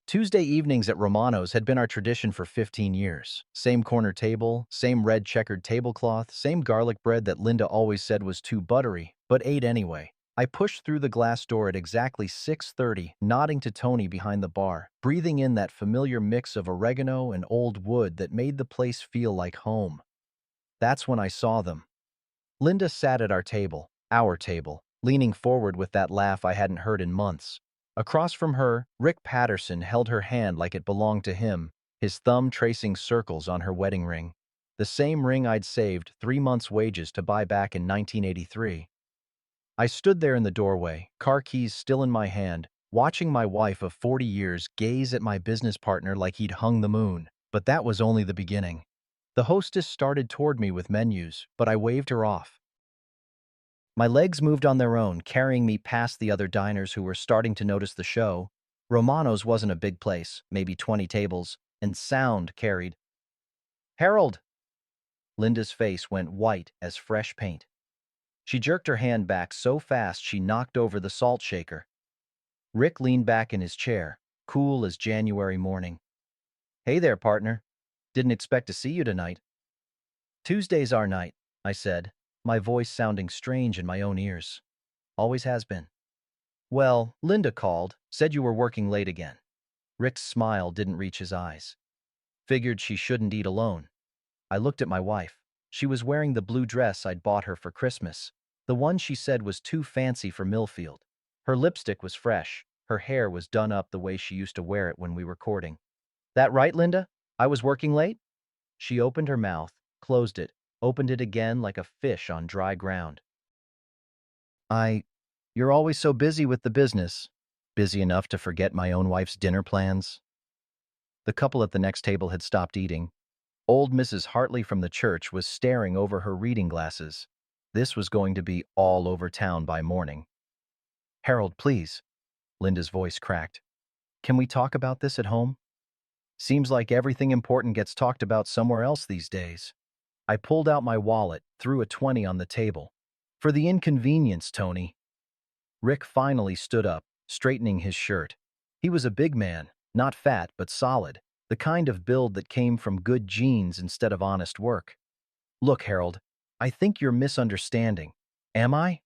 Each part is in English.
Tuesday evenings at Romano's had been our tradition for 15 years. Same corner table, same red checkered tablecloth, same garlic bread that Linda always said was too buttery, but ate anyway. I pushed through the glass door at exactly 6:30, nodding to Tony behind the bar, breathing in that familiar mix of oregano and old wood that made the place feel like home. That's when I saw them. Linda sat at our table, leaning forward with that laugh I hadn't heard in months. Across from her, Rick Patterson held her hand like it belonged to him, his thumb tracing circles on her wedding ring. The same ring I'd saved 3 months' wages to buy back in 1983. I stood there in the doorway, car keys still in my hand, watching my wife of 40 years gaze at my business partner like he'd hung the moon. But that was only the beginning. The hostess started toward me with menus, but I waved her off. My legs moved on their own, carrying me past the other diners who were starting to notice the show. Romano's wasn't a big place, maybe 20 tables, and sound carried. "Harold!" Linda's face went white as fresh paint. She jerked her hand back so fast she knocked over the salt shaker. Rick leaned back in his chair, cool as January morning. "Hey there, partner. Didn't expect to see you tonight." "Tuesday's our night," I said, my voice sounding strange in my own ears. "Always has been." "Well, Linda called, said you were working late again." Rick's smile didn't reach his eyes. "Figured she shouldn't eat alone." I looked at my wife. She was wearing the blue dress I'd bought her for Christmas, the one she said was too fancy for Millfield. Her lipstick was fresh, her hair was done up the way she used to wear it when we were courting. "That right, Linda? I was working late?" She opened her mouth, closed it, opened it again like a fish on dry ground. I, "You're always so busy with the business." Busy enough to forget my own wife's dinner plans. The couple at the next table had stopped eating. Old Mrs. Hartley from the church was staring over her reading glasses. This was going to be all over town by morning. "Harold, please." Linda's voice cracked. "Can we talk about this at home? Seems like everything important gets talked about somewhere else these days." I pulled out my wallet, threw a 20 on the table. "For the inconvenience, Tony." Rick finally stood up, straightening his shirt. He was a big man, not fat but solid, the kind of build that came from good genes instead of honest work. "Look, Harold, I think you're misunderstanding." "Am I?"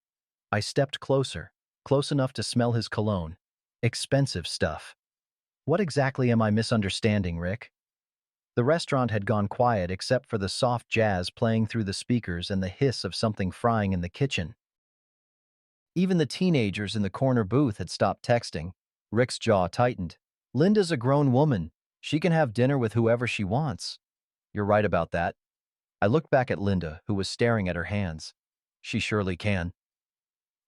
I stepped closer, close enough to smell his cologne. Expensive stuff. "What exactly am I misunderstanding, Rick?" The restaurant had gone quiet except for the soft jazz playing through the speakers and the hiss of something frying in the kitchen. Even the teenagers in the corner booth had stopped texting. Rick's jaw tightened. "Linda's a grown woman. She can have dinner with whoever she wants." "You're right about that." I looked back at Linda, who was staring at her hands. "She surely can."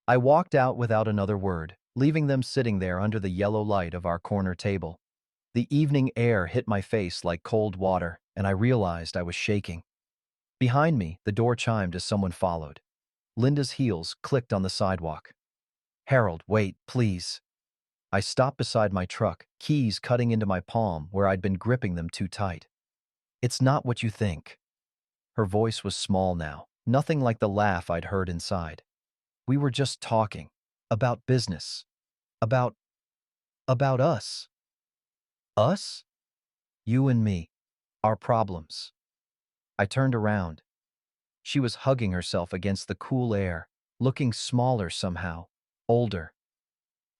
I walked out without another word, leaving them sitting there under the yellow light of our corner table. The evening air hit my face like cold water, and I realized I was shaking. Behind me, the door chimed as someone followed. Linda's heels clicked on the sidewalk. "Harold, wait, please." I stopped beside my truck, keys cutting into my palm where I'd been gripping them too tight. "It's not what you think." Her voice was small now, nothing like the laugh I'd heard inside. "We were just talking. About business. About us." "Us?" "You and me. Our problems." I turned around. She was hugging herself against the cool air, looking smaller somehow, older.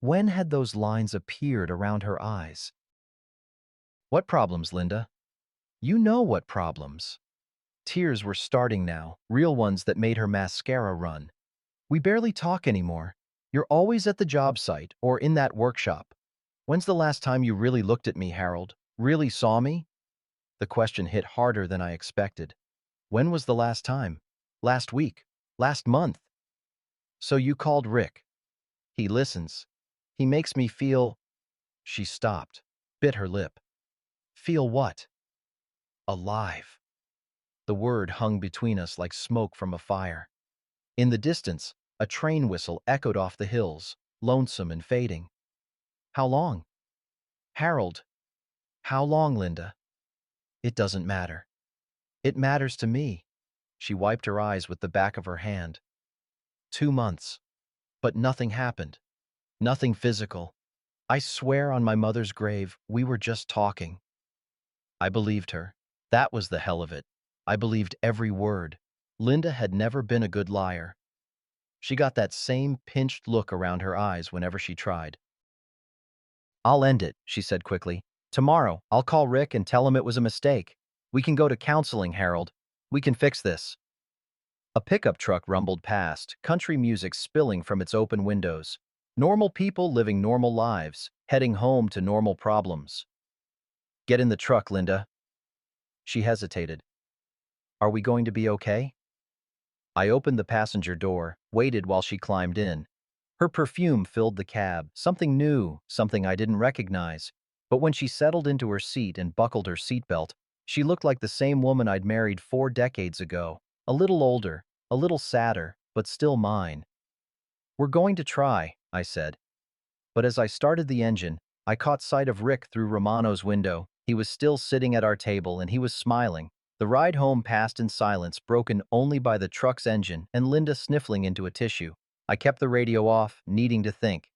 When had those lines appeared around her eyes? "What problems, Linda?" "You know what problems." Tears were starting now, real ones that made her mascara run. "We barely talk anymore. You're always at the job site or in that workshop. When's the last time you really looked at me, Harold? Really saw me?" The question hit harder than I expected. When was the last time? Last week? Last month? "So you called Rick. He listens. He makes me feel—" She stopped, bit her lip. "Feel what?" "Alive." The word hung between us like smoke from a fire. In the distance, a train whistle echoed off the hills, lonesome and fading. "How long?" "Harold." "How long, Linda?" "It doesn't matter." "It matters to me." She wiped her eyes with the back of her hand. 2 months. But nothing happened. Nothing physical. I swear on my mother's grave, we were just talking. I believed her. That was the hell of it. I believed every word. Linda had never been a good liar. She got that same pinched look around her eyes whenever she tried. I'll end it, she said quickly. Tomorrow, I'll call Rick and tell him it was a mistake. We can go to counseling, Harold. We can fix this. A pickup truck rumbled past, country music spilling from its open windows. Normal people living normal lives, heading home to normal problems. Get in the truck, Linda. She hesitated. Are we going to be okay? I opened the passenger door, waited while she climbed in. Her perfume filled the cab, something new, something I didn't recognize. But when she settled into her seat and buckled her seatbelt, she looked like the same woman I'd married 4 decades ago. A little older, a little sadder, but still mine. We're going to try, I said. But as I started the engine, I caught sight of Rick through Romano's window. He was still sitting at our table and he was smiling. The ride home passed in silence, broken only by the truck's engine and Linda sniffling into a tissue. I kept the radio off, needing to think.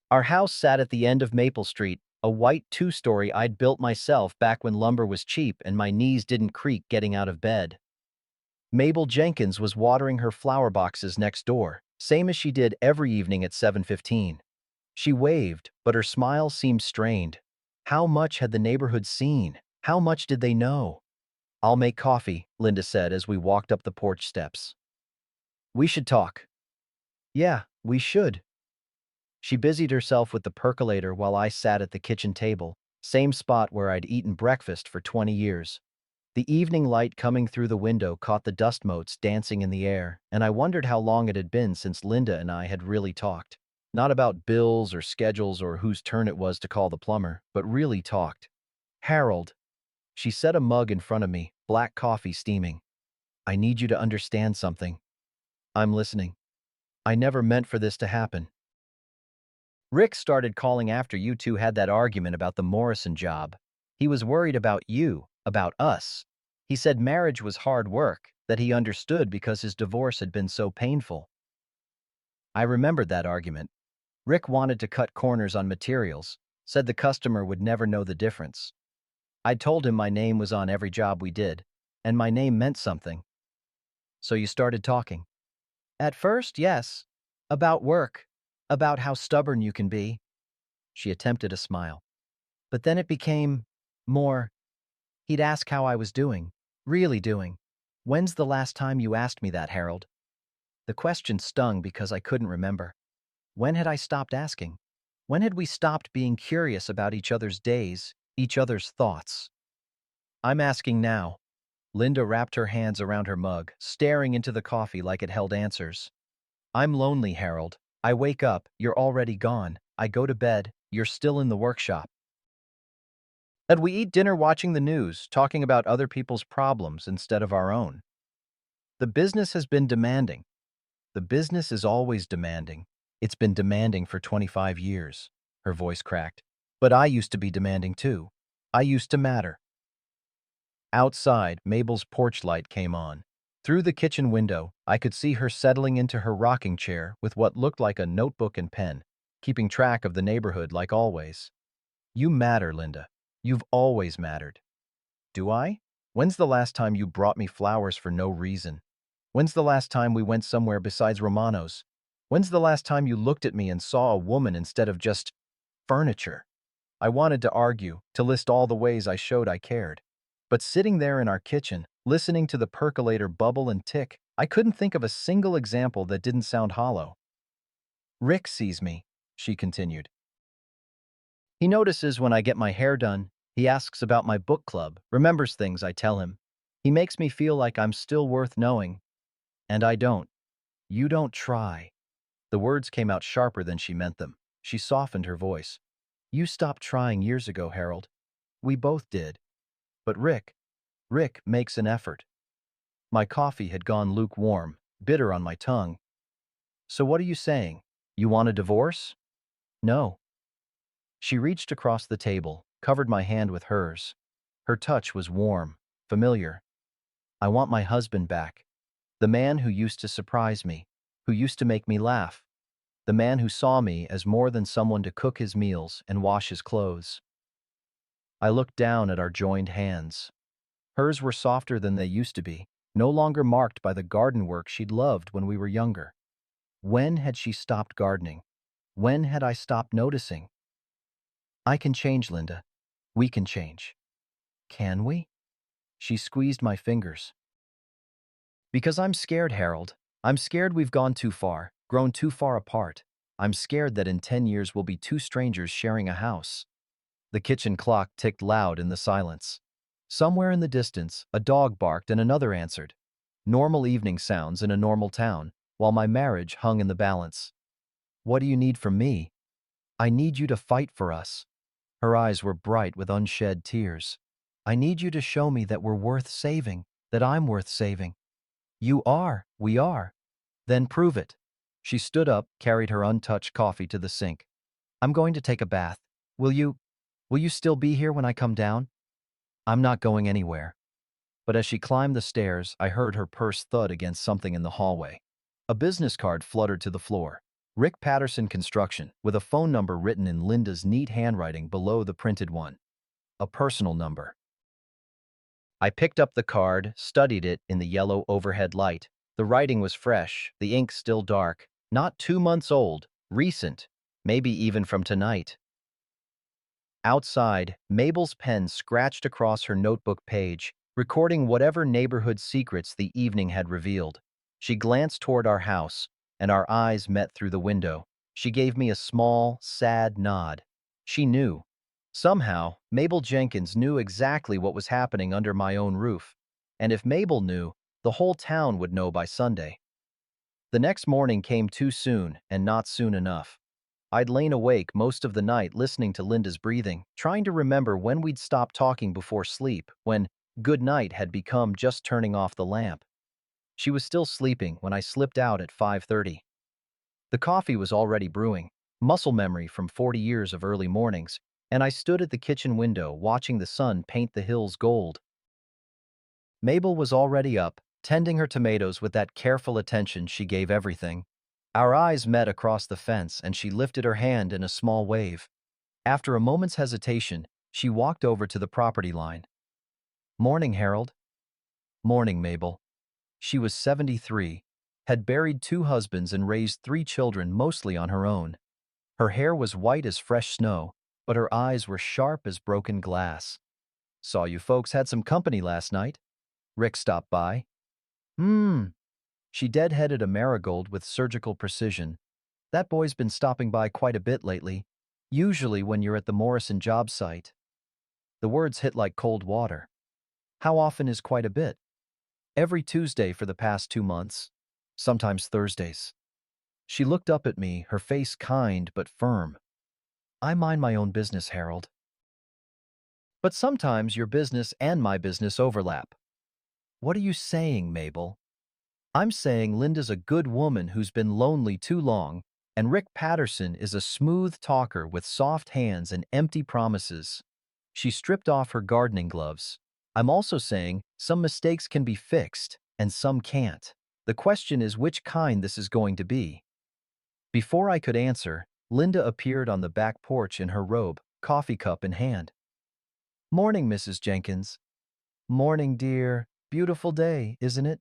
Our house sat at the end of Maple Street, a white two-story I'd built myself back when lumber was cheap and my knees didn't creak getting out of bed. Mabel Jenkins was watering her flower boxes next door, same as she did every evening at 7:15. She waved, but her smile seemed strained. How much had the neighborhood seen? How much did they know? I'll make coffee, Linda said as we walked up the porch steps. We should talk. Yeah, we should. She busied herself with the percolator while I sat at the kitchen table, same spot where I'd eaten breakfast for 20 years. The evening light coming through the window caught the dust motes dancing in the air, and I wondered how long it had been since Linda and I had really talked. Not about bills or schedules or whose turn it was to call the plumber, but really talked. Harold. She set a mug in front of me, black coffee steaming. I need you to understand something. I'm listening. I never meant for this to happen. Rick started calling after you two had that argument about the Morrison job. He was worried about you, about us. He said marriage was hard work, that he understood because his divorce had been so painful. I remembered that argument. Rick wanted to cut corners on materials, said the customer would never know the difference. I told him my name was on every job we did, and my name meant something. So you started talking. At first, yes. About work. About how stubborn you can be. She attempted a smile. But then it became more. He'd ask how I was doing. Really doing. When's the last time you asked me that, Harold? The question stung because I couldn't remember. When had I stopped asking? When had we stopped being curious about each other's days, each other's thoughts? I'm asking now. Linda wrapped her hands around her mug, staring into the coffee like it held answers. I'm lonely, Harold. I wake up, you're already gone. I go to bed, you're still in the workshop. And we eat dinner watching the news, talking about other people's problems instead of our own. The business has been demanding. The business is always demanding. It's been demanding for 25 years. Her voice cracked. But I used to be demanding too. I used to matter. Outside, Mabel's porch light came on. Through the kitchen window, I could see her settling into her rocking chair with what looked like a notebook and pen, keeping track of the neighborhood like always. You matter, Linda. You've always mattered. Do I? When's the last time you brought me flowers for no reason? When's the last time we went somewhere besides Romano's? When's the last time you looked at me and saw a woman instead of just furniture? I wanted to argue, to list all the ways I showed I cared. But sitting there in our kitchen, listening to the percolator bubble and tick, I couldn't think of a single example that didn't sound hollow. Rick sees me, she continued. He notices when I get my hair done. He asks about my book club, remembers things I tell him. He makes me feel like I'm still worth knowing. And I don't. You don't try. The words came out sharper than she meant them. She softened her voice. You stopped trying years ago, Harold. We both did. But Rick makes an effort. My coffee had gone lukewarm, bitter on my tongue. So what are you saying? You want a divorce? No. She reached across the table, covered my hand with hers. Her touch was warm, familiar. I want my husband back. The man who used to surprise me, who used to make me laugh. The man who saw me as more than someone to cook his meals and wash his clothes. I looked down at our joined hands. Hers were softer than they used to be, no longer marked by the garden work she'd loved when we were younger. When had she stopped gardening? When had I stopped noticing? I can change, Linda. We can change. Can we? She squeezed my fingers. Because I'm scared, Harold. I'm scared we've gone too far, grown too far apart. I'm scared that in 10 years we'll be two strangers sharing a house. The kitchen clock ticked loud in the silence. Somewhere in the distance, a dog barked and another answered. Normal evening sounds in a normal town, while my marriage hung in the balance. What do you need from me? I need you to fight for us. Her eyes were bright with unshed tears. I need you to show me that we're worth saving, that I'm worth saving. You are, we are. Then prove it. She stood up, carried her untouched coffee to the sink. I'm going to take a bath. Will you still be here when I come down? I'm not going anywhere. But as she climbed the stairs, I heard her purse thud against something in the hallway. A business card fluttered to the floor. Rick Patterson Construction, with a phone number written in Linda's neat handwriting below the printed one. A personal number. I picked up the card, studied it in the yellow overhead light. The writing was fresh, the ink still dark, not 2 months old, recent, maybe even from tonight. Outside, Mabel's pen scratched across her notebook page, recording whatever neighborhood secrets the evening had revealed. She glanced toward our house, and our eyes met through the window. She gave me a small, sad nod. She knew. Somehow, Mabel Jenkins knew exactly what was happening under my own roof. And if Mabel knew, the whole town would know by Sunday. The next morning came too soon, and not soon enough. I'd lain awake most of the night listening to Linda's breathing, trying to remember when we'd stopped talking before sleep, when good night had become just turning off the lamp. She was still sleeping when I slipped out at 5:30. The coffee was already brewing, muscle memory from 40 years of early mornings, and I stood at the kitchen window watching the sun paint the hills gold. Mabel was already up, tending her tomatoes with that careful attention she gave everything. Our eyes met across the fence and she lifted her hand in a small wave. After a moment's hesitation, she walked over to the property line. Morning, Harold. Morning, Mabel. She was 73, had buried 2 husbands and raised 3 children mostly on her own. Her hair was white as fresh snow, but her eyes were sharp as broken glass. Saw you folks had some company last night. Rick stopped by. She deadheaded a marigold with surgical precision. That boy's been stopping by quite a bit lately, usually when you're at the Morrison job site. The words hit like cold water. How often is quite a bit? Every Tuesday for the past 2 months, sometimes Thursdays. She looked up at me, her face kind but firm. I mind my own business, Harold. But sometimes your business and my business overlap. What are you saying, Mabel? I'm saying Linda's a good woman who's been lonely too long, and Rick Patterson is a smooth talker with soft hands and empty promises. She stripped off her gardening gloves. I'm also saying some mistakes can be fixed, and some can't. The question is which kind this is going to be. Before I could answer, Linda appeared on the back porch in her robe, coffee cup in hand. Morning, Mrs. Jenkins. Morning, dear. Beautiful day, isn't it?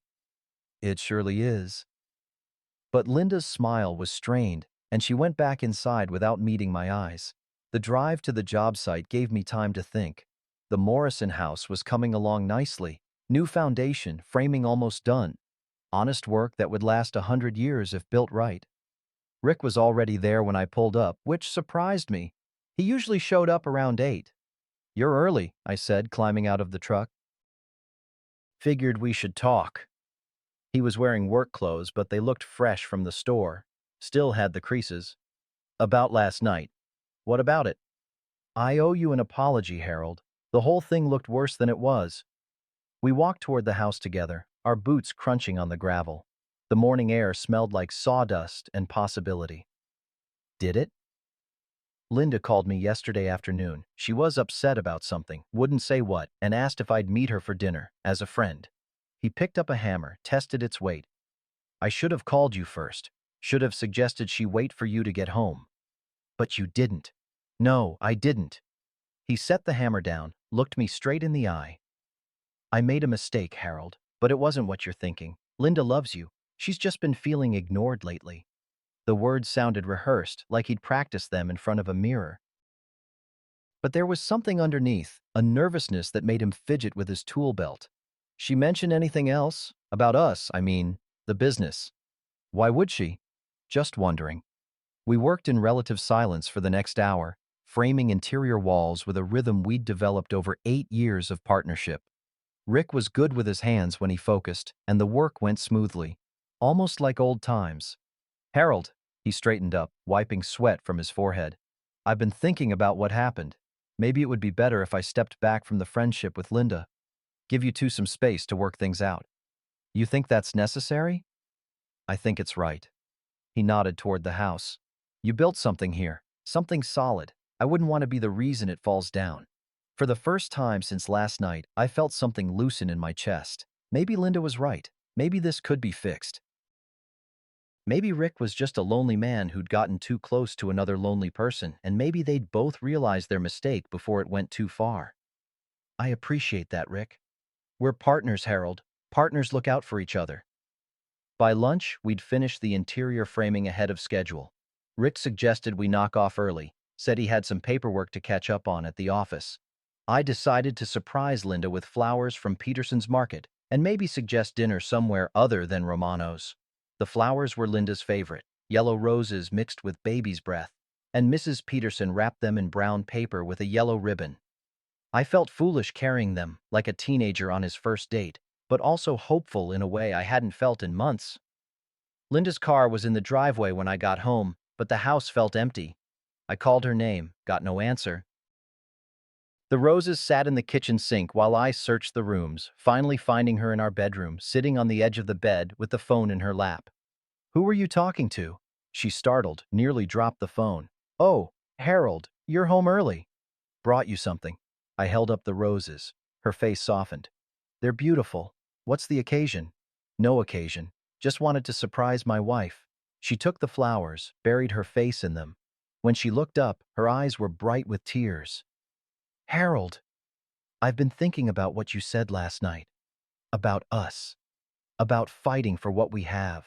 It surely is. But Linda's smile was strained, and she went back inside without meeting my eyes. The drive to the job site gave me time to think. The Morrison house was coming along nicely. New foundation, framing almost done. Honest work that would last 100 years if built right. Rick was already there when I pulled up, which surprised me. He usually showed up around 8. You're early, I said, climbing out of the truck. Figured we should talk. He was wearing work clothes, but they looked fresh from the store. Still had the creases. About last night. What about it? I owe you an apology, Harold. The whole thing looked worse than it was. We walked toward the house together, our boots crunching on the gravel. The morning air smelled like sawdust and possibility. Did it? Linda called me yesterday afternoon. She was upset about something, wouldn't say what, and asked if I'd meet her for dinner, as a friend. He picked up a hammer, tested its weight. I should have called you first. Should have suggested she wait for you to get home. But you didn't. No, I didn't. He set the hammer down, looked me straight in the eye. I made a mistake, Harold, but it wasn't what you're thinking. Linda loves you. She's just been feeling ignored lately. The words sounded rehearsed, like he'd practiced them in front of a mirror. But there was something underneath, a nervousness that made him fidget with his tool belt. She mention anything else? About us, I mean, the business. Why would she? Just wondering. We worked in relative silence for the next hour, framing interior walls with a rhythm we'd developed over 8 years of partnership. Rick was good with his hands when he focused, and the work went smoothly, almost like old times. Harold, he straightened up, wiping sweat from his forehead. I've been thinking about what happened. Maybe it would be better if I stepped back from the friendship with Linda. Give you two some space to work things out. You think that's necessary? I think it's right. He nodded toward the house. You built something here, something solid. I wouldn't want to be the reason it falls down. For the first time since last night, I felt something loosen in my chest. Maybe Linda was right. Maybe this could be fixed. Maybe Rick was just a lonely man who'd gotten too close to another lonely person, and maybe they'd both realized their mistake before it went too far. I appreciate that, Rick. We're partners, Harold. Partners look out for each other. By lunch, we'd finished the interior framing ahead of schedule. Rick suggested we knock off early, said he had some paperwork to catch up on at the office. I decided to surprise Linda with flowers from Peterson's Market and maybe suggest dinner somewhere other than Romano's. The flowers were Linda's favorite, yellow roses mixed with baby's breath, and Mrs. Peterson wrapped them in brown paper with a yellow ribbon. I felt foolish carrying them, like a teenager on his first date, but also hopeful in a way I hadn't felt in months. Linda's car was in the driveway when I got home, but the house felt empty. I called her name, got no answer. The roses sat in the kitchen sink while I searched the rooms, finally finding her in our bedroom, sitting on the edge of the bed with the phone in her lap. Who were you talking to? She startled, nearly dropped the phone. Oh, Harold, you're home early. Brought you something. I held up the roses. Her face softened. They're beautiful. What's the occasion? No occasion. Just wanted to surprise my wife. She took the flowers, buried her face in them. When she looked up, her eyes were bright with tears. Harold, I've been thinking about what you said last night. About us. About fighting for what we have.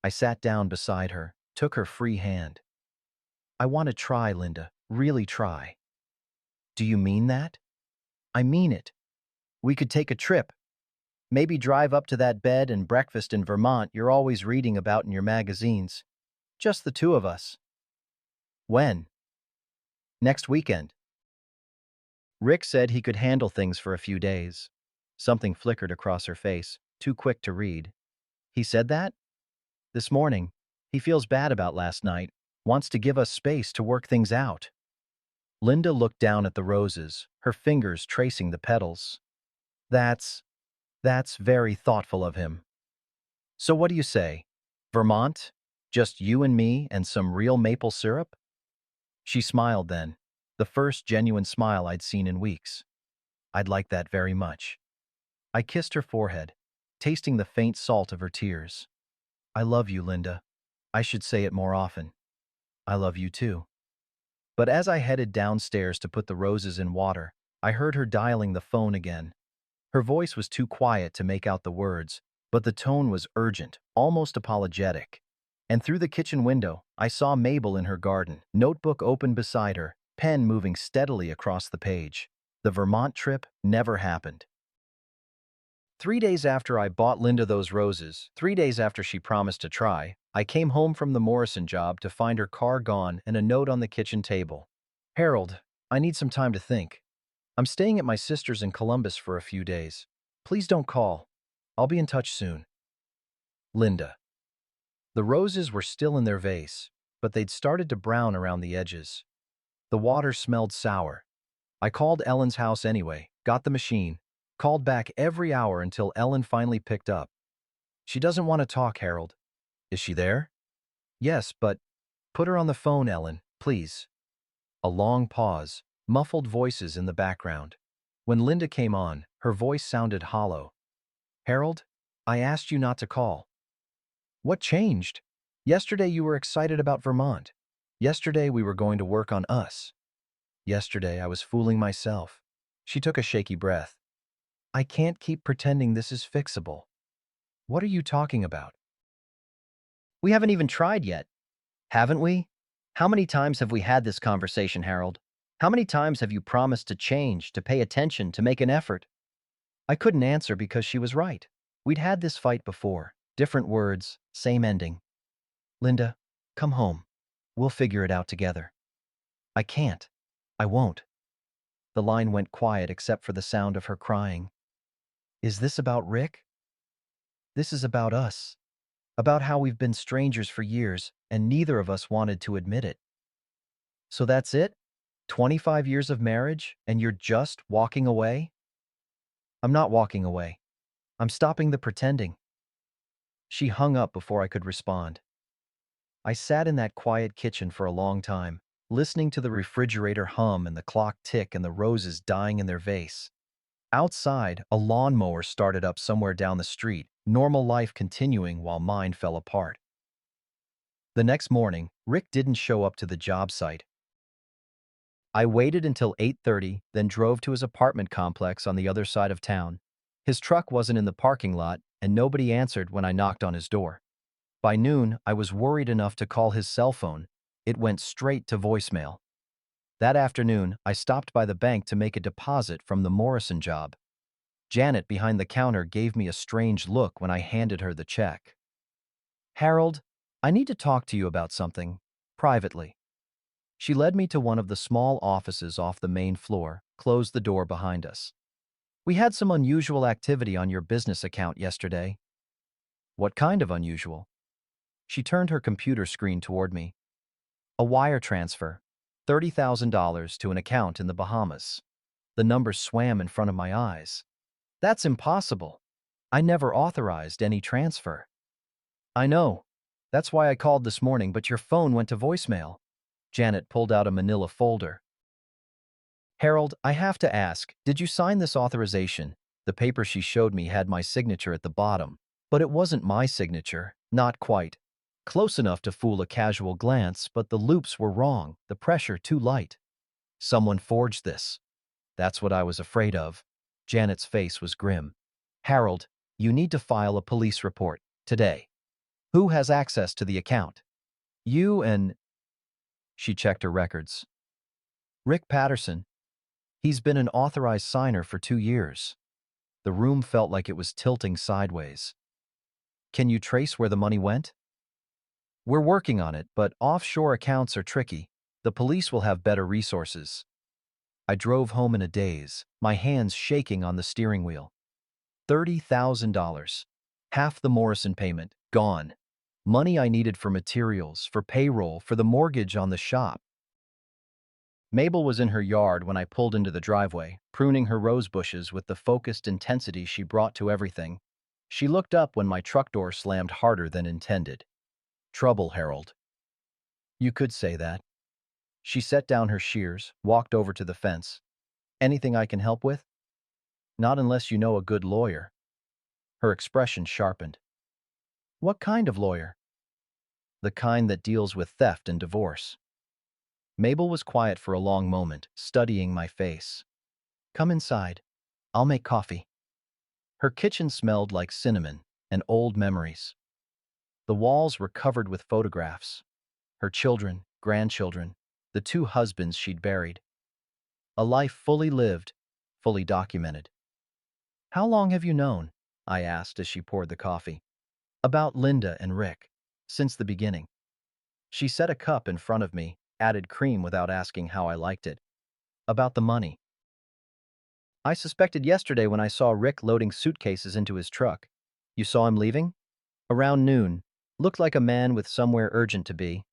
I sat down beside her, took her free hand. I want to try, Linda. Really try. Do you mean that? I mean it. We could take a trip. Maybe drive up to that bed and breakfast in Vermont you're always reading about in your magazines. Just the two of us. When? Next weekend. Rick said he could handle things for a few days. Something flickered across her face, too quick to read. He said that? This morning. He feels bad about last night, wants to give us space to work things out. Linda looked down at the roses, her fingers tracing the petals. That's very thoughtful of him. So what do you say? Vermont? Just you and me and some real maple syrup? She smiled then, the first genuine smile I'd seen in weeks. I'd like that very much. I kissed her forehead, tasting the faint salt of her tears. I love you, Linda. I should say it more often. I love you too. But as I headed downstairs to put the roses in water, I heard her dialing the phone again. Her voice was too quiet to make out the words, but the tone was urgent, almost apologetic. And through the kitchen window, I saw Mabel in her garden, notebook open beside her, pen moving steadily across the page. The Vermont trip never happened. 3 days after I bought Linda those roses, 3 days after she promised to try, I came home from the Morrison job to find her car gone and a note on the kitchen table. Harold, I need some time to think. I'm staying at my sister's in Columbus for a few days. Please don't call. I'll be in touch soon. Linda. The roses were still in their vase, but they'd started to brown around the edges. The water smelled sour. I called Ellen's house anyway, got the machine, called back every hour until Ellen finally picked up. She doesn't want to talk, Harold. Is she there? Yes, but put her on the phone, Ellen, please. A long pause, muffled voices in the background. When Linda came on, her voice sounded hollow. Harold, I asked you not to call. What changed? Yesterday you were excited about Vermont. Yesterday we were going to work on us. Yesterday I was fooling myself. She took a shaky breath. I can't keep pretending this is fixable. What are you talking about? We haven't even tried yet, haven't we? How many times have we had this conversation, Harold? How many times have you promised to change, to pay attention, to make an effort? I couldn't answer because she was right. We'd had this fight before. Different words, same ending. Linda, come home. We'll figure it out together. I can't. I won't. The line went quiet except for the sound of her crying. Is this about Rick? This is about us. About how we've been strangers for years and neither of us wanted to admit it. So that's it? 25 years of marriage and you're just walking away? I'm not walking away. I'm stopping the pretending. She hung up before I could respond. I sat in that quiet kitchen for a long time, listening to the refrigerator hum and the clock tick and the roses dying in their vase. Outside, a lawnmower started up somewhere down the street, normal life continuing while mine fell apart. The next morning, Rick didn't show up to the job site. I waited until 8:30, then drove to his apartment complex on the other side of town. His truck wasn't in the parking lot, and nobody answered when I knocked on his door. By noon, I was worried enough to call his cell phone. It went straight to voicemail. That afternoon, I stopped by the bank to make a deposit from the Morrison job. Janet behind the counter gave me a strange look when I handed her the check. Harold, I need to talk to you about something, privately. She led me to one of the small offices off the main floor, closed the door behind us. We had some unusual activity on your business account yesterday. What kind of unusual? She turned her computer screen toward me. A wire transfer, $30,000 to an account in the Bahamas. The number swam in front of my eyes. That's impossible. I never authorized any transfer. I know. That's why I called this morning, but your phone went to voicemail. Janet pulled out a manila folder. Harold, I have to ask, did you sign this authorization? The paper she showed me had my signature at the bottom, but it wasn't my signature, not quite. Close enough to fool a casual glance, but the loops were wrong, the pressure too light. Someone forged this. That's what I was afraid of. Janet's face was grim. Harold, you need to file a police report, today. Who has access to the account? You and… She checked her records. Rick Patterson. He's been an authorized signer for 2 years. The room felt like it was tilting sideways. Can you trace where the money went? We're working on it, but offshore accounts are tricky. The police will have better resources. I drove home in a daze, my hands shaking on the steering wheel. $30,000. Half the Morrison payment, gone. Money I needed for materials, for payroll, for the mortgage on the shop. Mabel was in her yard when I pulled into the driveway, pruning her rose bushes with the focused intensity she brought to everything. She looked up when my truck door slammed harder than intended. Trouble, Harold. You could say that. She set down her shears, walked over to the fence. Anything I can help with? Not unless you know a good lawyer. Her expression sharpened. What kind of lawyer? The kind that deals with theft and divorce. Mabel was quiet for a long moment, studying my face. Come inside. I'll make coffee. Her kitchen smelled like cinnamon and old memories. The walls were covered with photographs. Her children, grandchildren, the 2 husbands she'd buried. A life fully lived, fully documented. How long have you known? I asked as she poured the coffee. About Linda and Rick. Since the beginning. She set a cup in front of me, added cream without asking how I liked it. About the money. I suspected yesterday when I saw Rick loading suitcases into his truck. You saw him leaving? Around noon. Looked like a man with somewhere urgent to be.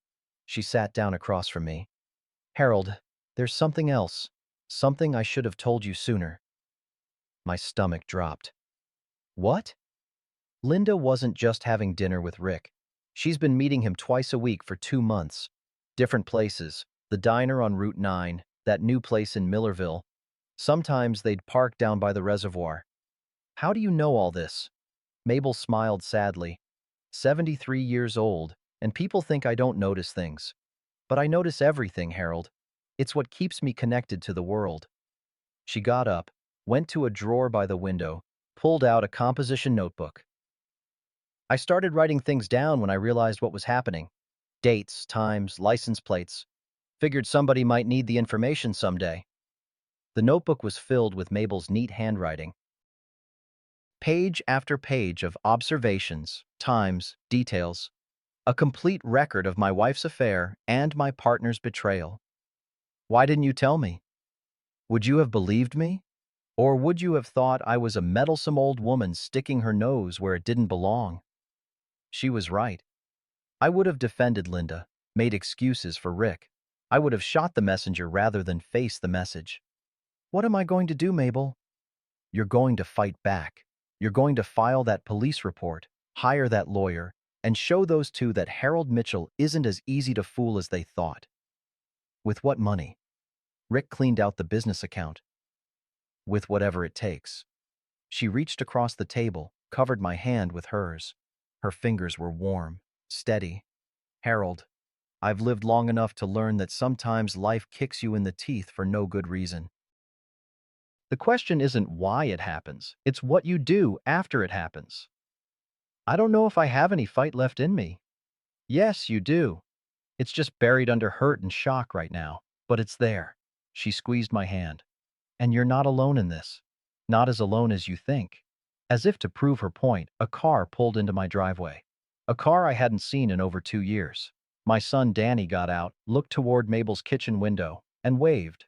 She sat down across from me. Harold, there's something else. Something I should have told you sooner. My stomach dropped. What? Linda wasn't just having dinner with Rick. She's been meeting him twice a week for 2 months. Different places. The diner on Route 9, that new place in Millerville. Sometimes they'd park down by the reservoir. How do you know all this? Mabel smiled sadly. 73 years old. And people think I don't notice things. But I notice everything, Harold. It's what keeps me connected to the world. She got up, went to a drawer by the window, pulled out a composition notebook. I started writing things down when I realized what was happening. Dates, times, license plates. Figured somebody might need the information someday. The notebook was filled with Mabel's neat handwriting. Page after page of observations, times, details. A complete record of my wife's affair and my partner's betrayal. Why didn't you tell me? Would you have believed me? Or would you have thought I was a meddlesome old woman sticking her nose where it didn't belong? She was right. I would have defended Linda, made excuses for Rick. I would have shot the messenger rather than face the message. What am I going to do, Mabel? You're going to fight back. You're going to file that police report, hire that lawyer, and show those two that Harold Mitchell isn't as easy to fool as they thought. With what money? Rick cleaned out the business account. With whatever it takes. She reached across the table, covered my hand with hers. Her fingers were warm, steady. Harold, I've lived long enough to learn that sometimes life kicks you in the teeth for no good reason. The question isn't why it happens, it's what you do after it happens. I don't know if I have any fight left in me. Yes, you do. It's just buried under hurt and shock right now, but it's there. She squeezed my hand. And you're not alone in this. Not as alone as you think. As if to prove her point, a car pulled into my driveway. A car I hadn't seen in over 2 years. My son Danny got out, looked toward Mabel's kitchen window, and waved.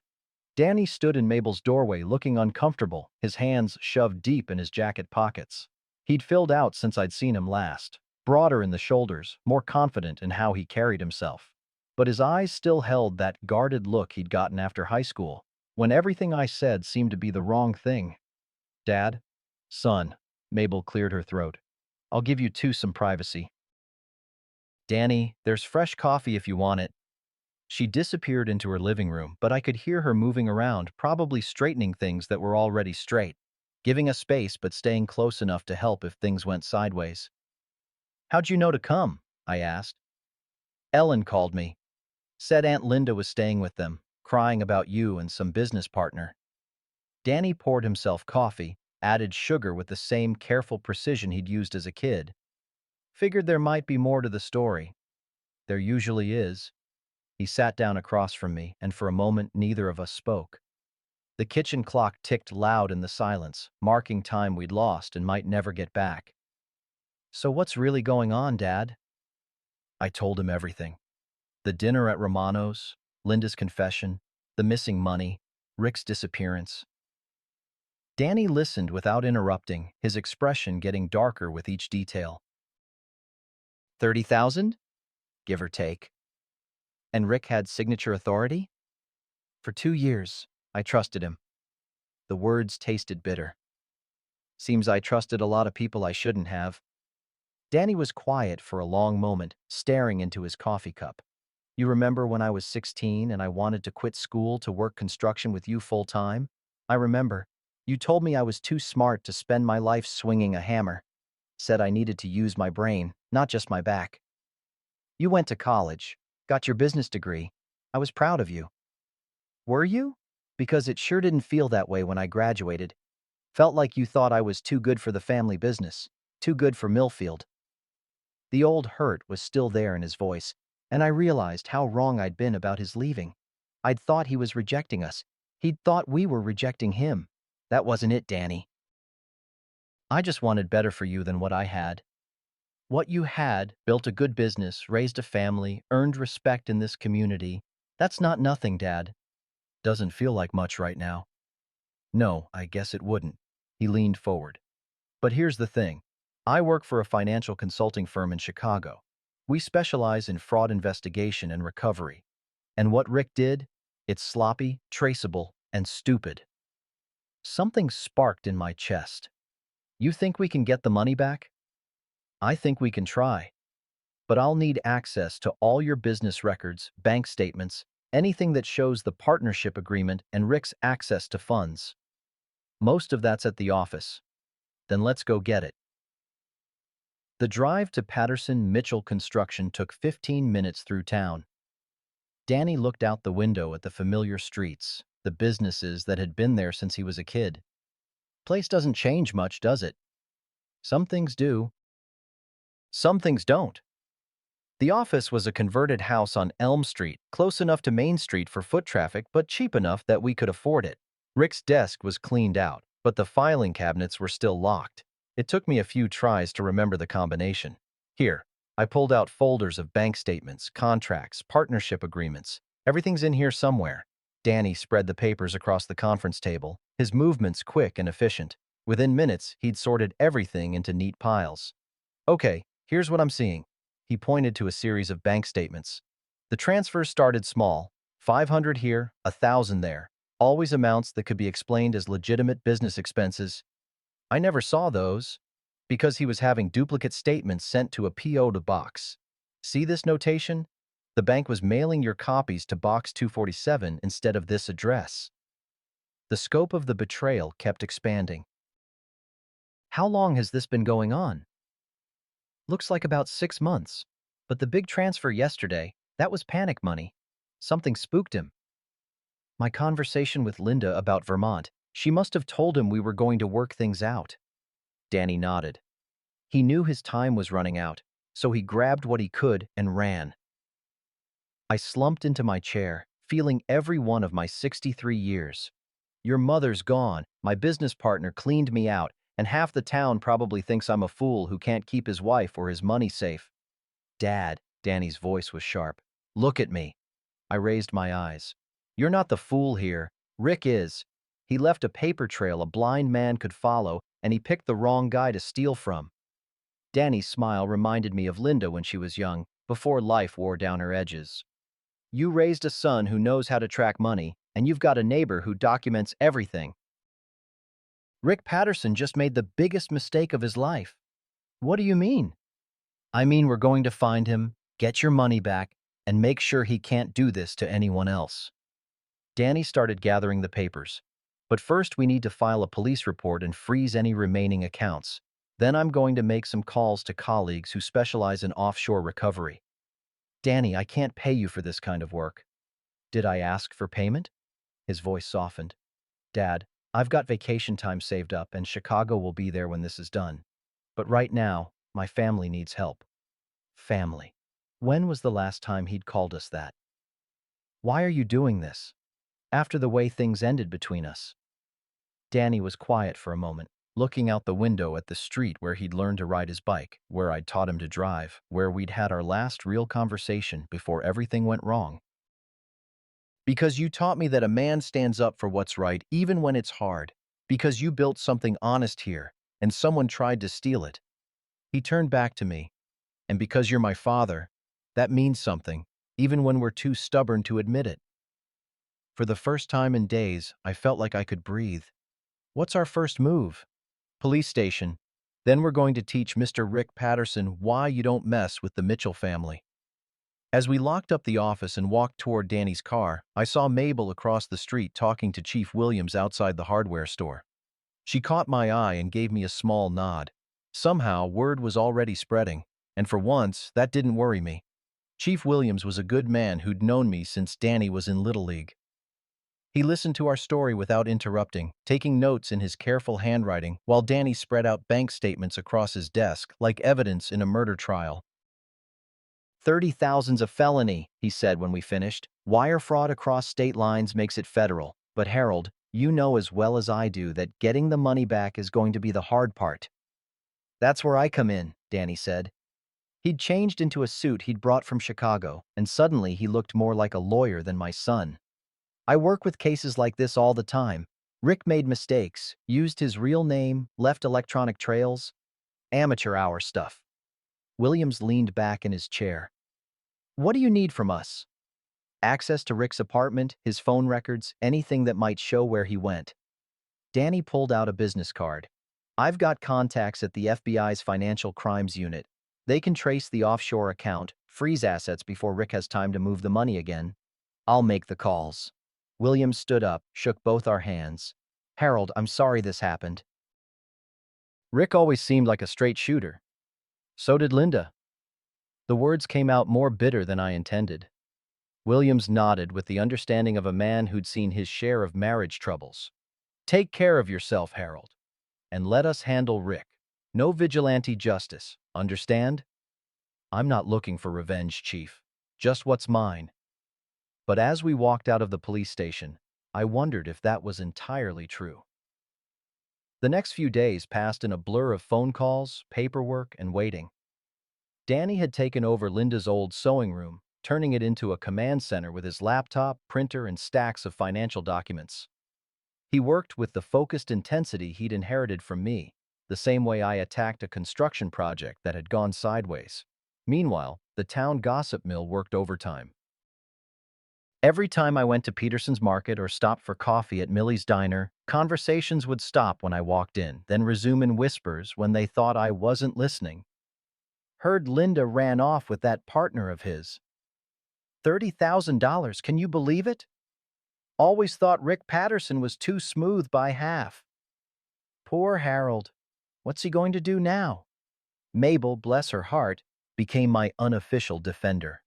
Danny stood in Mabel's doorway looking uncomfortable, his hands shoved deep in his jacket pockets. He'd filled out since I'd seen him last, broader in the shoulders, more confident in how he carried himself. But his eyes still held that guarded look he'd gotten after high school, when everything I said seemed to be the wrong thing. Dad? Son. Mabel cleared her throat. I'll give you two some privacy. Danny, there's fresh coffee if you want it. She disappeared into her living room, but I could hear her moving around, probably straightening things that were already straight, giving us space but staying close enough to help if things went sideways. How'd you know to come? I asked. Ellen called me. Said Aunt Linda was staying with them, crying about you and some business partner. Danny poured himself coffee, added sugar with the same careful precision he'd used as a kid. Figured there might be more to the story. There usually is. He sat down across from me, and for a moment neither of us spoke. The kitchen clock ticked loud in the silence, marking time we'd lost and might never get back. So what's really going on, Dad? I told him everything. The dinner at Romano's, Linda's confession, the missing money, Rick's disappearance. Danny listened without interrupting, his expression getting darker with each detail. 30,000? Give or take. And Rick had signature authority? For 2 years, I trusted him. The words tasted bitter. Seems I trusted a lot of people I shouldn't have. Danny was quiet for a long moment, staring into his coffee cup. You remember when I was 16 and I wanted to quit school to work construction with you full-time? I remember. You told me I was too smart to spend my life swinging a hammer. Said I needed to use my brain, not just my back. You went to college, got your business degree. I was proud of you. Were you? Because it sure didn't feel that way when I graduated. Felt like you thought I was too good for the family business, too good for Millfield. The old hurt was still there in his voice, and I realized how wrong I'd been about his leaving. I'd thought he was rejecting us. He'd thought we were rejecting him. That wasn't it, Danny. I just wanted better for you than what I had. What you had, built a good business, raised a family, earned respect in this community. That's not nothing, Dad. Doesn't feel like much right now. No, I guess it wouldn't. He leaned forward. But here's the thing. I work for a financial consulting firm in Chicago. We specialize in fraud investigation and recovery. And what Rick did? It's sloppy, traceable, and stupid. Something sparked in my chest. You think we can get the money back? I think we can try. But I'll need access to all your business records, bank statements, anything that shows the partnership agreement and Rick's access to funds. Most of that's at the office. Then let's go get it. The drive to Patterson Mitchell Construction took 15 minutes through town. Danny looked out the window at the familiar streets, the businesses that had been there since he was a kid. Place doesn't change much, does it? Some things do. Some things don't. The office was a converted house on Elm Street, close enough to Main Street for foot traffic, but cheap enough that we could afford it. Rick's desk was cleaned out, but the filing cabinets were still locked. It took me a few tries to remember the combination. Here, I pulled out folders of bank statements, contracts, partnership agreements. Everything's in here somewhere. Danny spread the papers across the conference table, his movements quick and efficient. Within minutes, he'd sorted everything into neat piles. Okay, here's what I'm seeing. He pointed to a series of bank statements. The transfers started small, 500 here, 1,000 there, always amounts that could be explained as legitimate business expenses. I never saw those, because he was having duplicate statements sent to a PO box. See this notation? The bank was mailing your copies to Box 247 instead of this address. The scope of the betrayal kept expanding. How long has this been going on? Looks like about 6 months. But the big transfer yesterday, that was panic money. Something spooked him. My conversation with Linda about Vermont, she must have told him we were going to work things out. Danny nodded. He knew his time was running out, so he grabbed what he could and ran. I slumped into my chair, feeling every one of my 63 years. Your mother's gone, my business partner cleaned me out, and half the town probably thinks I'm a fool who can't keep his wife or his money safe. Dad, Danny's voice was sharp. Look at me. I raised my eyes. You're not the fool here. Rick is. He left a paper trail a blind man could follow, and he picked the wrong guy to steal from. Danny's smile reminded me of Linda when she was young, before life wore down her edges. You raised a son who knows how to track money, and you've got a neighbor who documents everything. Rick Patterson just made the biggest mistake of his life. What do you mean? I mean we're going to find him, get your money back, and make sure he can't do this to anyone else. Danny started gathering the papers. But first we need to file a police report and freeze any remaining accounts. Then I'm going to make some calls to colleagues who specialize in offshore recovery. Danny, I can't pay you for this kind of work. Did I ask for payment? His voice softened. Dad, I've got vacation time saved up and Chicago will be there when this is done. But right now, my family needs help. Family. When was the last time he'd called us that? Why are you doing this? After the way things ended between us. Danny was quiet for a moment, looking out the window at the street where he'd learned to ride his bike, where I'd taught him to drive, where we'd had our last real conversation before everything went wrong. Because you taught me that a man stands up for what's right even when it's hard. Because you built something honest here, and someone tried to steal it. He turned back to me. And because you're my father, that means something, even when we're too stubborn to admit it. For the first time in days, I felt like I could breathe. What's our first move? Police station. Then we're going to teach Mr. Rick Patterson why you don't mess with the Mitchell family. As we locked up the office and walked toward Danny's car, I saw Mabel across the street talking to Chief Williams outside the hardware store. She caught my eye and gave me a small nod. Somehow, word was already spreading, and for once, that didn't worry me. Chief Williams was a good man who'd known me since Danny was in Little League. He listened to our story without interrupting, taking notes in his careful handwriting while Danny spread out bank statements across his desk like evidence in a murder trial. 30,000's a felony, he said when we finished. Wire fraud across state lines makes it federal. But Harold, you know as well as I do that getting the money back is going to be the hard part. That's where I come in, Danny said. He'd changed into a suit he'd brought from Chicago, and suddenly he looked more like a lawyer than my son. I work with cases like this all the time. Rick made mistakes, used his real name, left electronic trails. Amateur hour stuff. Williams leaned back in his chair. What do you need from us? Access to Rick's apartment, his phone records, anything that might show where he went. Danny pulled out a business card. I've got contacts at the FBI's Financial Crimes Unit. They can trace the offshore account, freeze assets before Rick has time to move the money again. I'll make the calls. Williams stood up, shook both our hands. Harold, I'm sorry this happened. Rick always seemed like a straight shooter. So did Linda. The words came out more bitter than I intended. Williams nodded with the understanding of a man who'd seen his share of marriage troubles. Take care of yourself, Harold, and let us handle Rick. No vigilante justice, understand? I'm not looking for revenge, Chief. Just what's mine. But as we walked out of the police station, I wondered if that was entirely true. The next few days passed in a blur of phone calls, paperwork, and waiting. Danny had taken over Linda's old sewing room, turning it into a command center with his laptop, printer, and stacks of financial documents. He worked with the focused intensity he'd inherited from me, the same way I attacked a construction project that had gone sideways. Meanwhile, the town gossip mill worked overtime. Every time I went to Peterson's Market or stopped for coffee at Millie's Diner, conversations would stop when I walked in, then resume in whispers when they thought I wasn't listening. Heard Linda ran off with that partner of his. $30,000, can you believe it? Always thought Rick Patterson was too smooth by half. Poor Harold. What's he going to do now? Mabel, bless her heart, became my unofficial defender.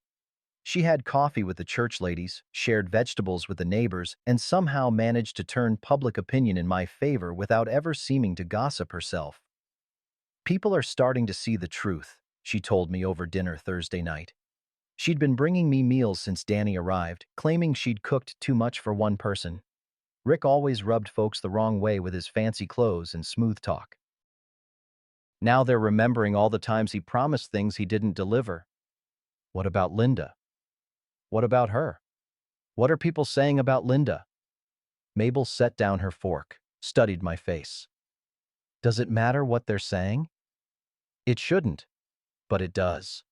She had coffee with the church ladies, shared vegetables with the neighbors, and somehow managed to turn public opinion in my favor without ever seeming to gossip herself. People are starting to see the truth, she told me over dinner Thursday night. She'd been bringing me meals since Danny arrived, claiming she'd cooked too much for one person. Rick always rubbed folks the wrong way with his fancy clothes and smooth talk. Now they're remembering all the times he promised things he didn't deliver. What about Linda? What about her? What are people saying about Linda? Mabel set down her fork, studied my face. Does it matter what they're saying? It shouldn't, but it does.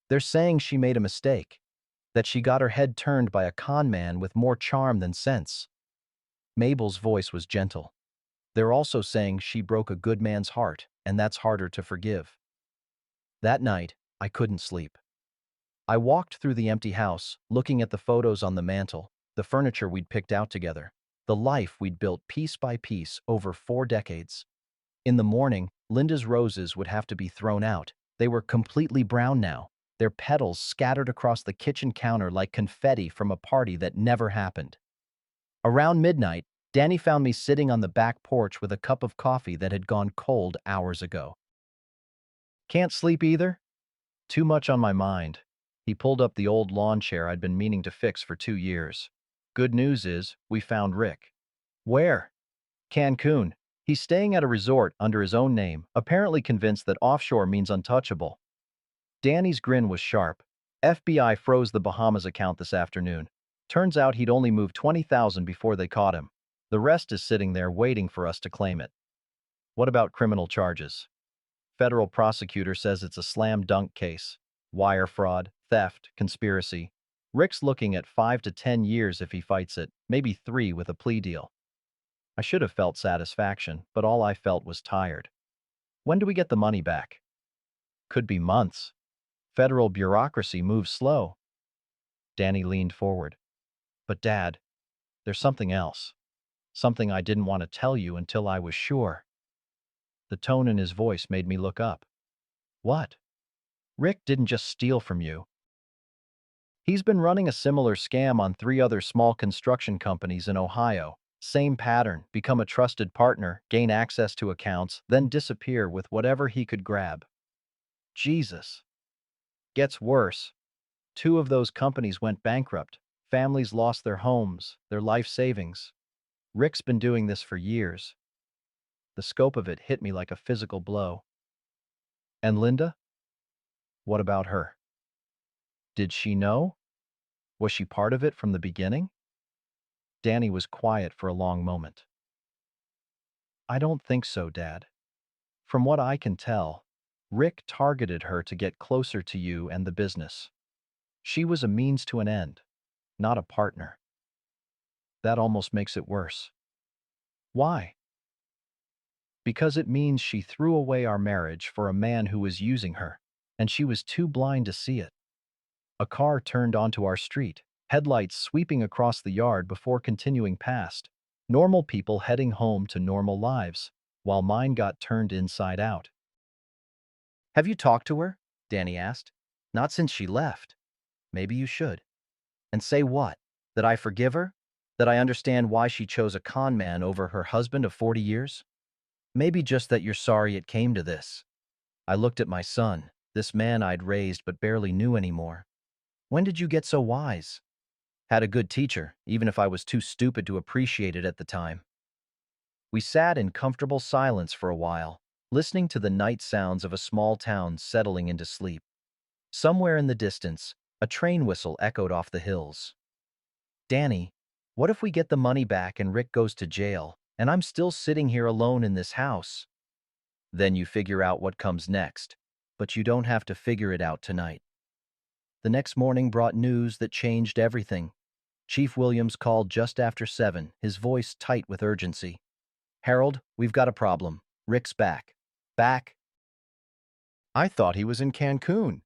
They're saying she made a mistake, that she got her head turned by a con man with more charm than sense. Mabel's voice was gentle. They're also saying she broke a good man's heart, and that's harder to forgive. That night, I couldn't sleep. I walked through the empty house, looking at the photos on the mantel, the furniture we'd picked out together, the life we'd built piece by piece over 4 decades. In the morning, Linda's roses would have to be thrown out. They were completely brown now, their petals scattered across the kitchen counter like confetti from a party that never happened. Around midnight, Danny found me sitting on the back porch with a cup of coffee that had gone cold hours ago. Can't sleep either? Too much on my mind. He pulled up the old lawn chair I'd been meaning to fix for 2 years. Good news is, we found Rick. Where? Cancun. He's staying at a resort under his own name, apparently convinced that offshore means untouchable. Danny's grin was sharp. FBI froze the Bahamas account this afternoon. Turns out he'd only moved 20,000 before they caught him. The rest is sitting there waiting for us to claim it. What about criminal charges? Federal prosecutor says it's a slam dunk case. Wire fraud, theft, conspiracy. Rick's looking at 5 to 10 years if he fights it, maybe 3 with a plea deal. I should have felt satisfaction, but all I felt was tired. When do we get the money back? Could be months. Federal bureaucracy moves slow. Danny leaned forward. But Dad, there's something else. Something I didn't want to tell you until I was sure. The tone in his voice made me look up. What? Rick didn't just steal from you. He's been running a similar scam on 3 other small construction companies in Ohio. Same pattern, become a trusted partner, gain access to accounts, then disappear with whatever he could grab. Jesus. Gets worse. 2 of those companies went bankrupt. Families lost their homes, their life savings. Rick's been doing this for years. The scope of it hit me like a physical blow. And Linda? What about her? Did she know? Was she part of it from the beginning? Danny was quiet for a long moment. I don't think so, Dad. From what I can tell, Rick targeted her to get closer to you and the business. She was a means to an end, not a partner. That almost makes it worse. Why? Because it means she threw away our marriage for a man who was using her, and she was too blind to see it. A car turned onto our street, headlights sweeping across the yard before continuing past. Normal people heading home to normal lives, while mine got turned inside out. Have you talked to her? Danny asked. Not since she left. Maybe you should. And say what? That I forgive her? That I understand why she chose a con man over her husband of 40 years? Maybe just that you're sorry it came to this. I looked at my son, this man I'd raised but barely knew anymore. When did you get so wise? Had a good teacher, even if I was too stupid to appreciate it at the time. We sat in comfortable silence for a while, listening to the night sounds of a small town settling into sleep. Somewhere in the distance, a train whistle echoed off the hills. Danny, what if we get the money back and Rick goes to jail, and I'm still sitting here alone in this house? Then you figure out what comes next. But you don't have to figure it out tonight. The next morning brought news that changed everything. Chief Williams called just after 7, his voice tight with urgency. Harold, we've got a problem. Rick's back. Back? I thought he was in Cancun.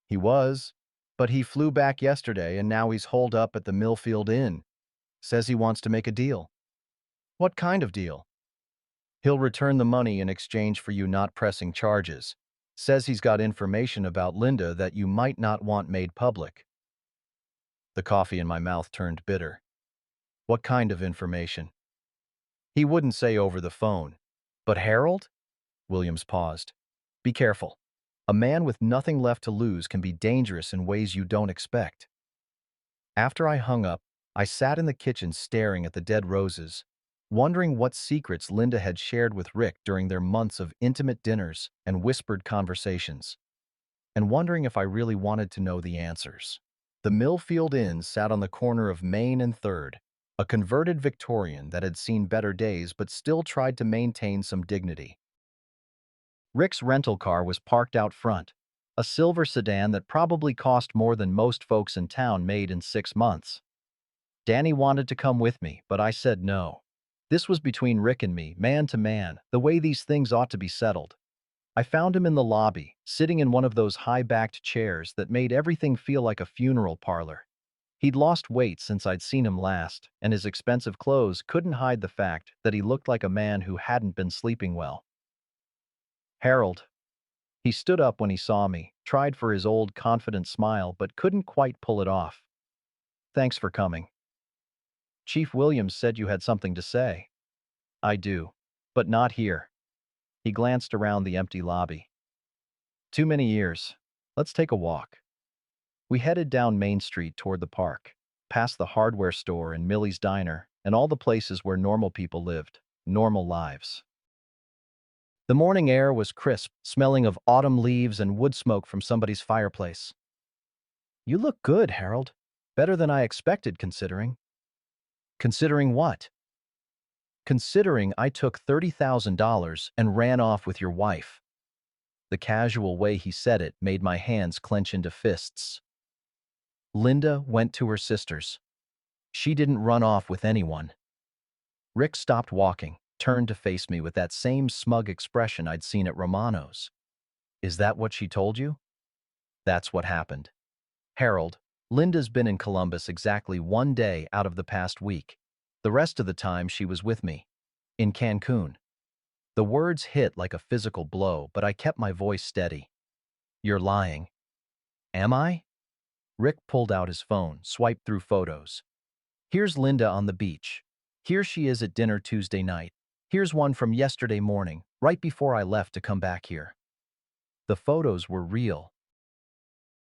He was, but he flew back yesterday and now he's holed up at the Millfield Inn. Says he wants to make a deal. What kind of deal? He'll return the money in exchange for you not pressing charges. Says he's got information about Linda that you might not want made public. The coffee in my mouth turned bitter. What kind of information? He wouldn't say over the phone. But Harold? Williams paused. Be careful. A man with nothing left to lose can be dangerous in ways you don't expect. After I hung up, I sat in the kitchen staring at the dead roses, wondering what secrets Linda had shared with Rick during their months of intimate dinners and whispered conversations, and wondering if I really wanted to know the answers. The Millfield Inn sat on the corner of Main and 3rd, a converted Victorian that had seen better days but still tried to maintain some dignity. Rick's rental car was parked out front, a silver sedan that probably cost more than most folks in town made in 6 months. Danny wanted to come with me, but I said no. This was between Rick and me, man to man, the way these things ought to be settled. I found him in the lobby, sitting in one of those high-backed chairs that made everything feel like a funeral parlor. He'd lost weight since I'd seen him last, and his expensive clothes couldn't hide the fact that he looked like a man who hadn't been sleeping well. Harold. He stood up when he saw me, tried for his old confident smile but couldn't quite pull it off. Thanks for coming. Chief Williams said you had something to say. I do. But not here. He glanced around the empty lobby. Too many years. Let's take a walk. We headed down Main Street toward the park, past the hardware store and Millie's Diner, and all the places where normal people lived, normal lives. The morning air was crisp, smelling of autumn leaves and wood smoke from somebody's fireplace. You look good, Harold. Better than I expected, considering. Considering what? Considering I took $30,000 and ran off with your wife. The casual way he said it made my hands clench into fists. Linda went to her sister's. She didn't run off with anyone. Rick stopped walking, turned to face me with that same smug expression I'd seen at Romano's. Is that what she told you? That's what happened. Harold, Linda's been in Columbus exactly 1 day out of the past week. The rest of the time she was with me. In Cancun. The words hit like a physical blow, but I kept my voice steady. You're lying. Am I? Rick pulled out his phone, swiped through photos. Here's Linda on the beach. Here she is at dinner Tuesday night. Here's one from yesterday morning, right before I left to come back here. The photos were real.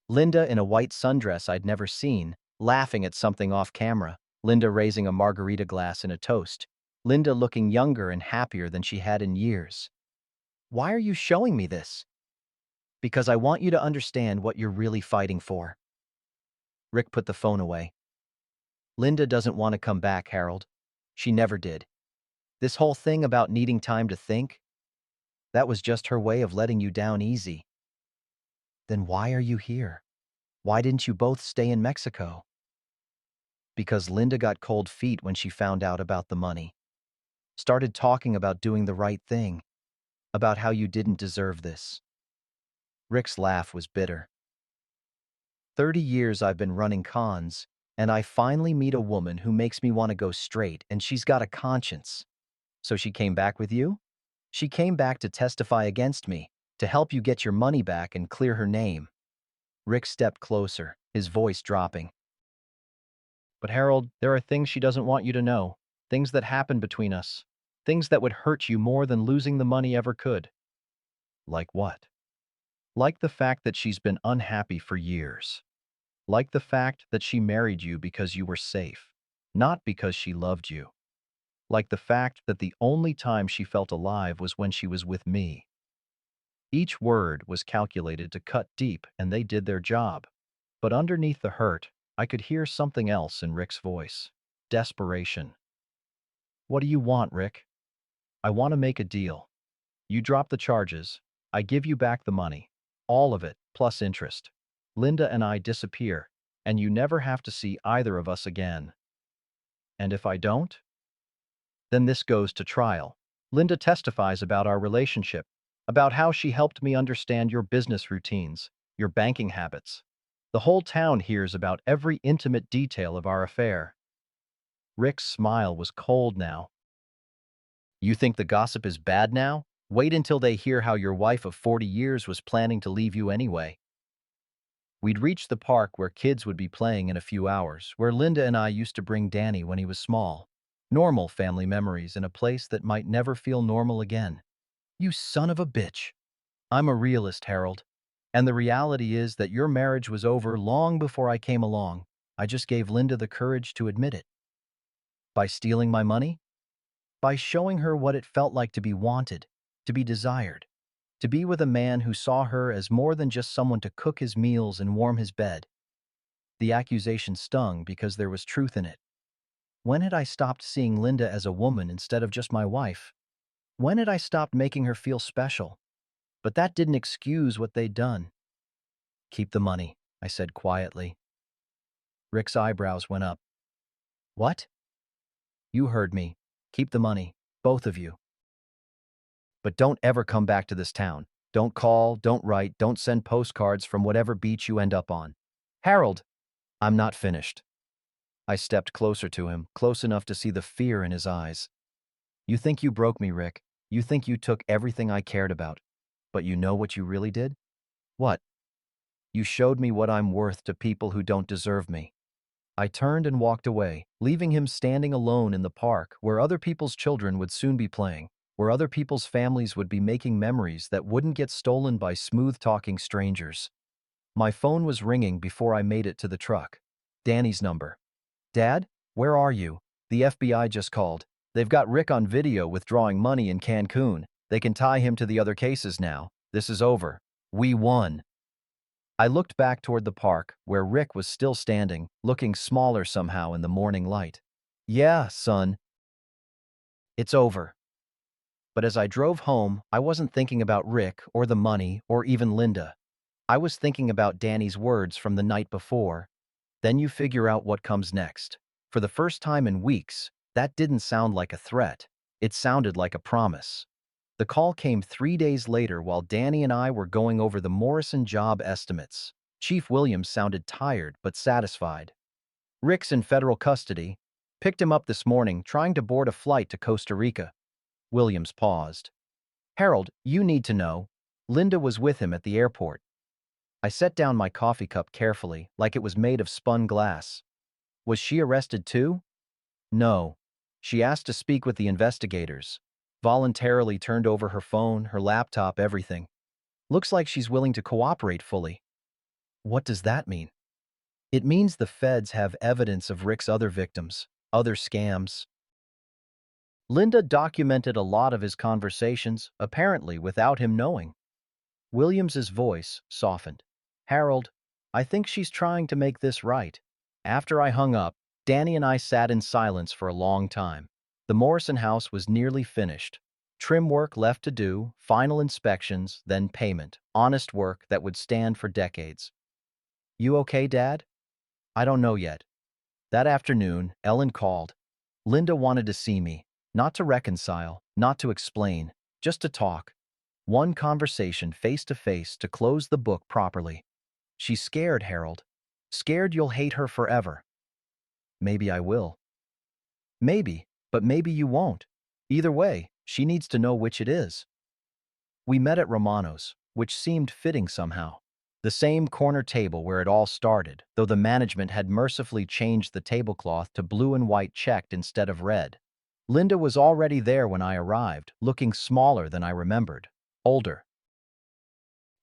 Linda in a white sundress I'd never seen, laughing at something off camera. Linda raising a margarita glass in a toast. Linda looking younger and happier than she had in years. Why are you showing me this? Because I want you to understand what you're really fighting for. Rick put the phone away. Linda doesn't want to come back, Harold. She never did. This whole thing about needing time to think, that was just her way of letting you down easy. Then why are you here? Why didn't you both stay in Mexico? Because Linda got cold feet when she found out about the money. Started talking about doing the right thing, about how you didn't deserve this. Rick's laugh was bitter. 30 years I've been running cons, and I finally meet a woman who makes me want to go straight, and she's got a conscience. So she came back with you? She came back to testify against me. to help you get your money back and clear her name. Rick stepped closer, his voice dropping. But Harold, there are things she doesn't want you to know. Things that happen between us. Things that would hurt you more than losing the money ever could. Like what? Like the fact that she's been unhappy for years. Like the fact that she married you because you were safe, not because she loved you. Like the fact that the only time she felt alive was when she was with me. Each word was calculated to cut deep, and they did their job. But underneath the hurt, I could hear something else in Rick's voice. Desperation. What do you want, Rick? I want to make a deal. You drop the charges. I give you back the money. All of it, plus interest. Linda and I disappear, and you never have to see either of us again. And if I don't? Then this goes to trial. Linda testifies about our relationship, about how she helped me understand your business routines, your banking habits. The whole town hears about every intimate detail of our affair. Rick's smile was cold now. You think the gossip is bad now? Wait until they hear how your wife of 40 years was planning to leave you anyway. We'd reached the park where kids would be playing in a few hours, where Linda and I used to bring Danny when he was small. Normal family memories in a place that might never feel normal again. You son of a bitch. I'm a realist, Harold. And the reality is that your marriage was over long before I came along. I just gave Linda the courage to admit it. By stealing my money? By showing her what it felt like to be wanted, to be desired, to be with a man who saw her as more than just someone to cook his meals and warm his bed. The accusation stung because there was truth in it. When had I stopped seeing Linda as a woman instead of just my wife? When had I stopped making her feel special? But that didn't excuse what they'd done. Keep the money, I said quietly. Rick's eyebrows went up. What? You heard me. Keep the money, both of you. But don't ever come back to this town. Don't call, don't write, don't send postcards from whatever beach you end up on. Harold, I'm not finished. I stepped closer to him, close enough to see the fear in his eyes. You think you broke me, Rick. You think you took everything I cared about. But you know what you really did? What? You showed me what I'm worth to people who don't deserve me. I turned and walked away, leaving him standing alone in the park where other people's children would soon be playing, where other people's families would be making memories that wouldn't get stolen by smooth-talking strangers. My phone was ringing before I made it to the truck. Danny's number. Dad, where are you? The FBI just called. They've got Rick on video withdrawing money in Cancun. They can tie him to the other cases now. This is over. We won. I looked back toward the park, where Rick was still standing, looking smaller somehow in the morning light. Yeah, son. It's over. But as I drove home, I wasn't thinking about Rick or the money or even Linda. I was thinking about Danny's words from the night before. Then you figure out what comes next. For the first time in weeks, that didn't sound like a threat. It sounded like a promise. The call came 3 days later while Danny and I were going over the Morrison job estimates. Chief Williams sounded tired but satisfied. Rick's in federal custody. Picked him up this morning trying to board a flight to Costa Rica. Williams paused. Harold, you need to know. Linda was with him at the airport. I set down my coffee cup carefully, like it was made of spun glass. Was she arrested too? No. She asked to speak with the investigators. Voluntarily turned over her phone, her laptop, everything. Looks like she's willing to cooperate fully. What does that mean? It means the feds have evidence of Rick's other victims, other scams. Linda documented a lot of his conversations, apparently without him knowing. Williams's voice softened. Harold, I think she's trying to make this right. After I hung up, Danny and I sat in silence for a long time. The Morrison house was nearly finished. Trim work left to do, final inspections, then payment. Honest work that would stand for decades. You okay, Dad? I don't know yet. That afternoon, Ellen called. Linda wanted to see me, not to reconcile, not to explain, just to talk. One conversation face to face to close the book properly. She's scared, Harold. Scared you'll hate her forever. Maybe I will. Maybe, but maybe you won't. Either way, she needs to know which it is. We met at Romano's. which seemed fitting somehow. The same corner table where it all started, though the management had mercifully changed the tablecloth to blue and white checked instead of red. Linda was already there when I arrived, looking smaller than I remembered. Older.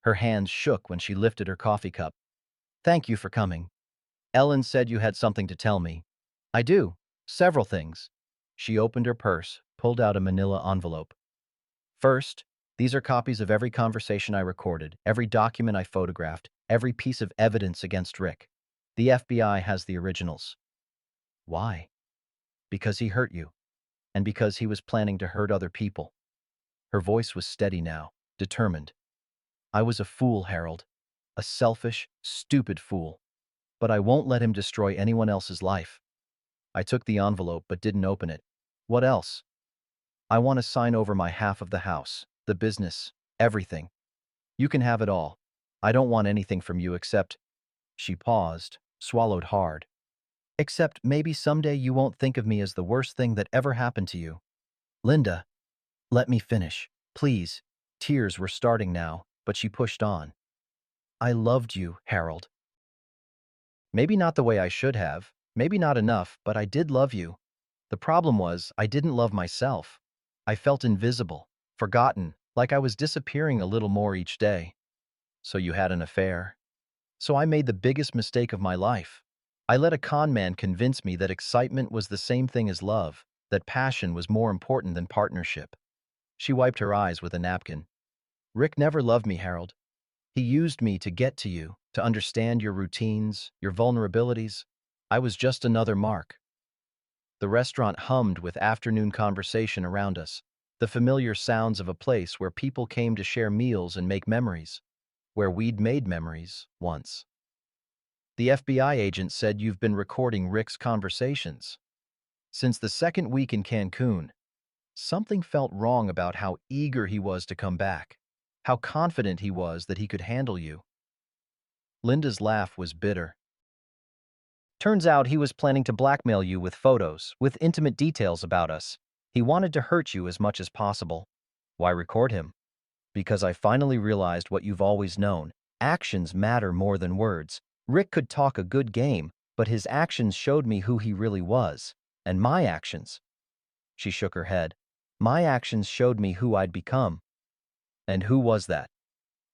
Her hands shook when she lifted her coffee cup. "Thank you for coming. Ellen said you had something to tell me." "I do. Several things." She opened her purse, pulled out a manila envelope. "First, these are copies of every conversation I recorded, every document I photographed, every piece of evidence against Rick. The FBI has the originals." "Why?" "Because he hurt you, and because he was planning to hurt other people." Her voice was steady now, determined. "I was a fool, Harold. A selfish, stupid fool. But I won't let him destroy anyone else's life." I took the envelope but didn't open it. "What else?" "I want to sign over my half of the house, the business, everything. You can have it all. I don't want anything from you except—" She paused, swallowed hard. "Except maybe someday you won't think of me as the worst thing that ever happened to you." "Linda, let me finish, please." Tears were starting now, but she pushed on. "I loved you, Harold. Maybe not the way I should have, maybe not enough, but I did love you. The problem was, I didn't love myself. I felt invisible, forgotten, like I was disappearing a little more each day." "So you had an affair?" "So I made the biggest mistake of my life. I let a con man convince me that excitement was the same thing as love, that passion was more important than partnership." She wiped her eyes with a napkin. "Rick never loved me, Harold. He used me to get to you, to understand your routines, your vulnerabilities. I was just another mark." The restaurant hummed with afternoon conversation around us, the familiar sounds of a place where people came to share meals and make memories, where we'd made memories once. "The FBI agent said you've been recording Rick's conversations since the second week in Cancun." Something felt wrong about how eager he was to come back, how confident he was that he could handle you. Linda's laugh was bitter. "Turns out he was planning to blackmail you with photos, with intimate details about us. He wanted to hurt you as much as possible." "Why record him?" "Because I finally realized what you've always known. Actions matter more than words. Rick could talk a good game, but his actions showed me who he really was. And my actions—" She shook her head. "My actions showed me who I'd become." "And who was that?"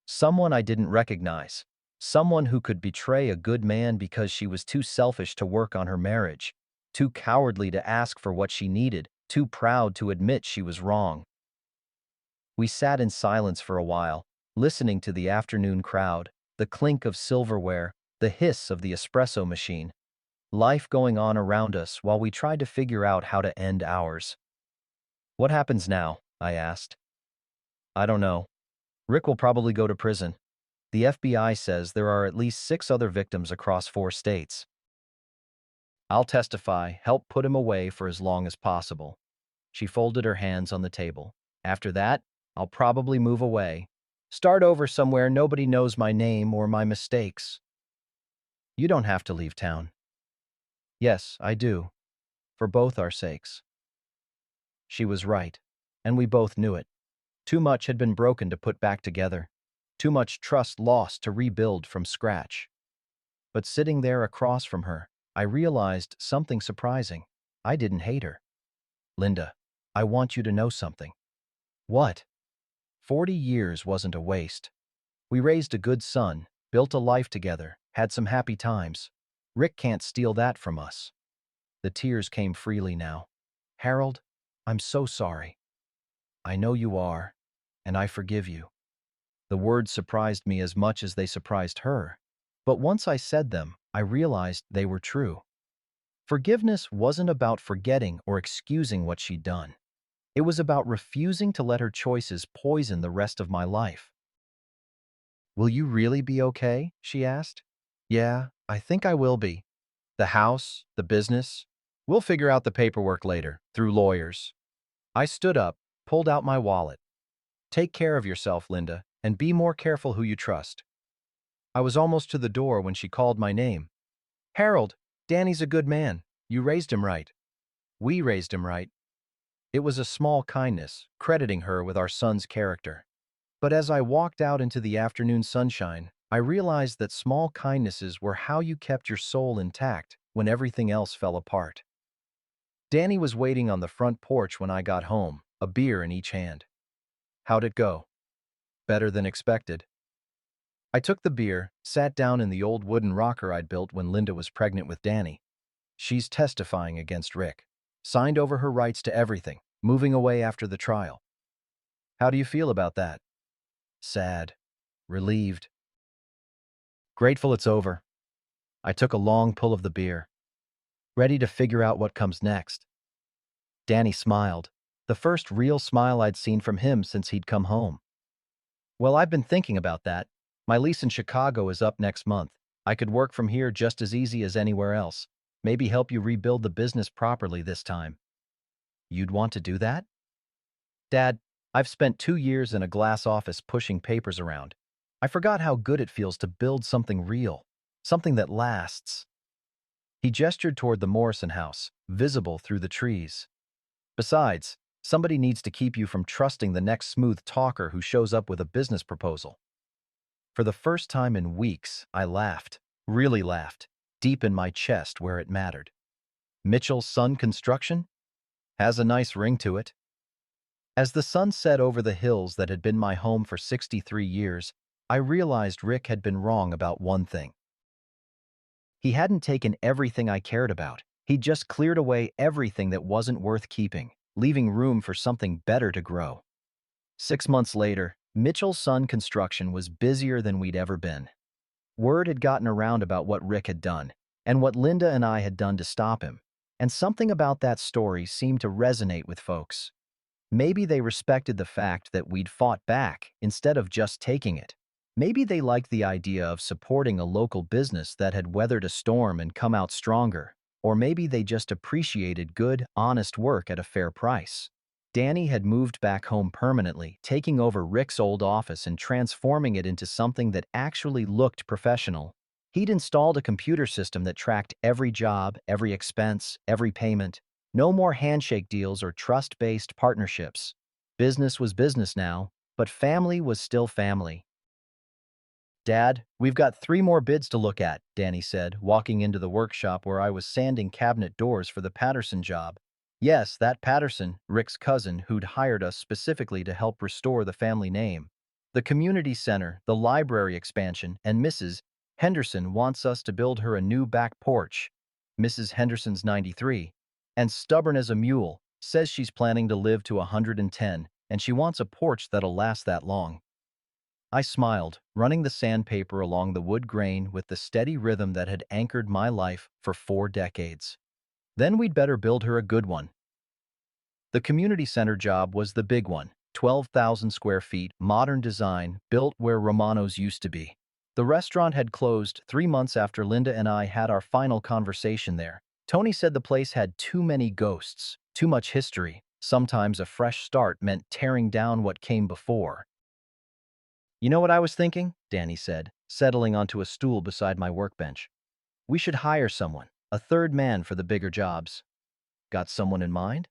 "Someone I didn't recognize. Someone who could betray a good man because she was too selfish to work on her marriage, too cowardly to ask for what she needed, too proud to admit she was wrong." We sat in silence for a while, listening to the afternoon crowd, the clink of silverware, the hiss of the espresso machine. Life going on around us while we tried to figure out how to end ours. "What happens now?" I asked. "I don't know. Rick will probably go to prison. The FBI says there are at least 6 other victims across 4 states. I'll testify, help put him away for as long as possible." She folded her hands on the table. "After that, I'll probably move away. Start over somewhere nobody knows my name or my mistakes." "You don't have to leave town." "Yes, I do. For both our sakes." She was right, and we both knew it. Too much had been broken to put back together. Too much trust lost to rebuild from scratch. But sitting there across from her, I realized something surprising. I didn't hate her. "Linda, I want you to know something." "What?" 40 years wasn't a waste. We raised a good son, built a life together, had some happy times. Rick can't steal that from us." The tears came freely now. "Harold, I'm so sorry." "I know you are, and I forgive you." The words surprised me as much as they surprised her. But once I said them, I realized they were true. Forgiveness wasn't about forgetting or excusing what she'd done. It was about refusing to let her choices poison the rest of my life. "Will you really be okay?" she asked. "Yeah, I think I will be. The house, the business. We'll figure out the paperwork later, through lawyers." I stood up, pulled out my wallet. "Take care of yourself, Linda, and be more careful who you trust." I was almost to the door when she called my name. "Harold, Danny's a good man. You raised him right." "We raised him right." It was a small kindness, crediting her with our son's character. But as I walked out into the afternoon sunshine, I realized that small kindnesses were how you kept your soul intact when everything else fell apart. Danny was waiting on the front porch when I got home, a beer in each hand. How'd it go? Better than expected. I took the beer, sat down in the old wooden rocker I'd built when Linda was pregnant with Danny. She's testifying against Rick. Signed over her rights to everything, moving away after the trial. How do you feel about that? Sad. Relieved. Grateful it's over. I took a long pull of the beer, ready to figure out what comes next. Danny smiled, the first real smile I'd seen from him since he'd come home. Well, I've been thinking about that. My lease in Chicago is up next month. I could work from here just as easy as anywhere else. Maybe help you rebuild the business properly this time. You'd want to do that? Dad, I've spent 2 years in a glass office pushing papers around. I forgot how good it feels to build something real, something that lasts. He gestured toward the Morrison house, visible through the trees. Besides, somebody needs to keep you from trusting the next smooth talker who shows up with a business proposal. For the first time in weeks, I laughed, really laughed, deep in my chest where it mattered. Mitchell's Sun Construction? Has a nice ring to it. As the sun set over the hills that had been my home for 63 years, I realized Rick had been wrong about one thing. He hadn't taken everything I cared about. He'd just cleared away everything that wasn't worth keeping, leaving room for something better to grow. 6 months later, Mitchell's Sun Construction was busier than we'd ever been. Word had gotten around about what Rick had done, and what Linda and I had done to stop him, and something about that story seemed to resonate with folks. Maybe they respected the fact that we'd fought back instead of just taking it. Maybe they liked the idea of supporting a local business that had weathered a storm and come out stronger. Or maybe they just appreciated good, honest work at a fair price. Danny had moved back home permanently, taking over Rick's old office and transforming it into something that actually looked professional. He'd installed a computer system that tracked every job, every expense, every payment. No more handshake deals or trust-based partnerships. Business was business now, but family was still family. Dad, we've got 3 more bids to look at, Danny said, walking into the workshop where I was sanding cabinet doors for the Patterson job. Yes, that Patterson, Rick's cousin, who'd hired us specifically to help restore the family name. The community center, the library expansion, and Mrs. Henderson wants us to build her a new back porch. Mrs. Henderson's 93, and stubborn as a mule, says she's planning to live to 110, and she wants a porch that'll last that long. I smiled, running the sandpaper along the wood grain with the steady rhythm that had anchored my life for 4 decades. Then we'd better build her a good one. The community center job was the big one, 12,000 square feet, modern design, built where Romano's used to be. The restaurant had closed 3 months after Linda and I had our final conversation there. Tony said the place had too many ghosts, too much history. Sometimes a fresh start meant tearing down what came before. You know what I was thinking? Danny said, settling onto a stool beside my workbench. We should hire someone, a third man for the bigger jobs. Got someone in mind?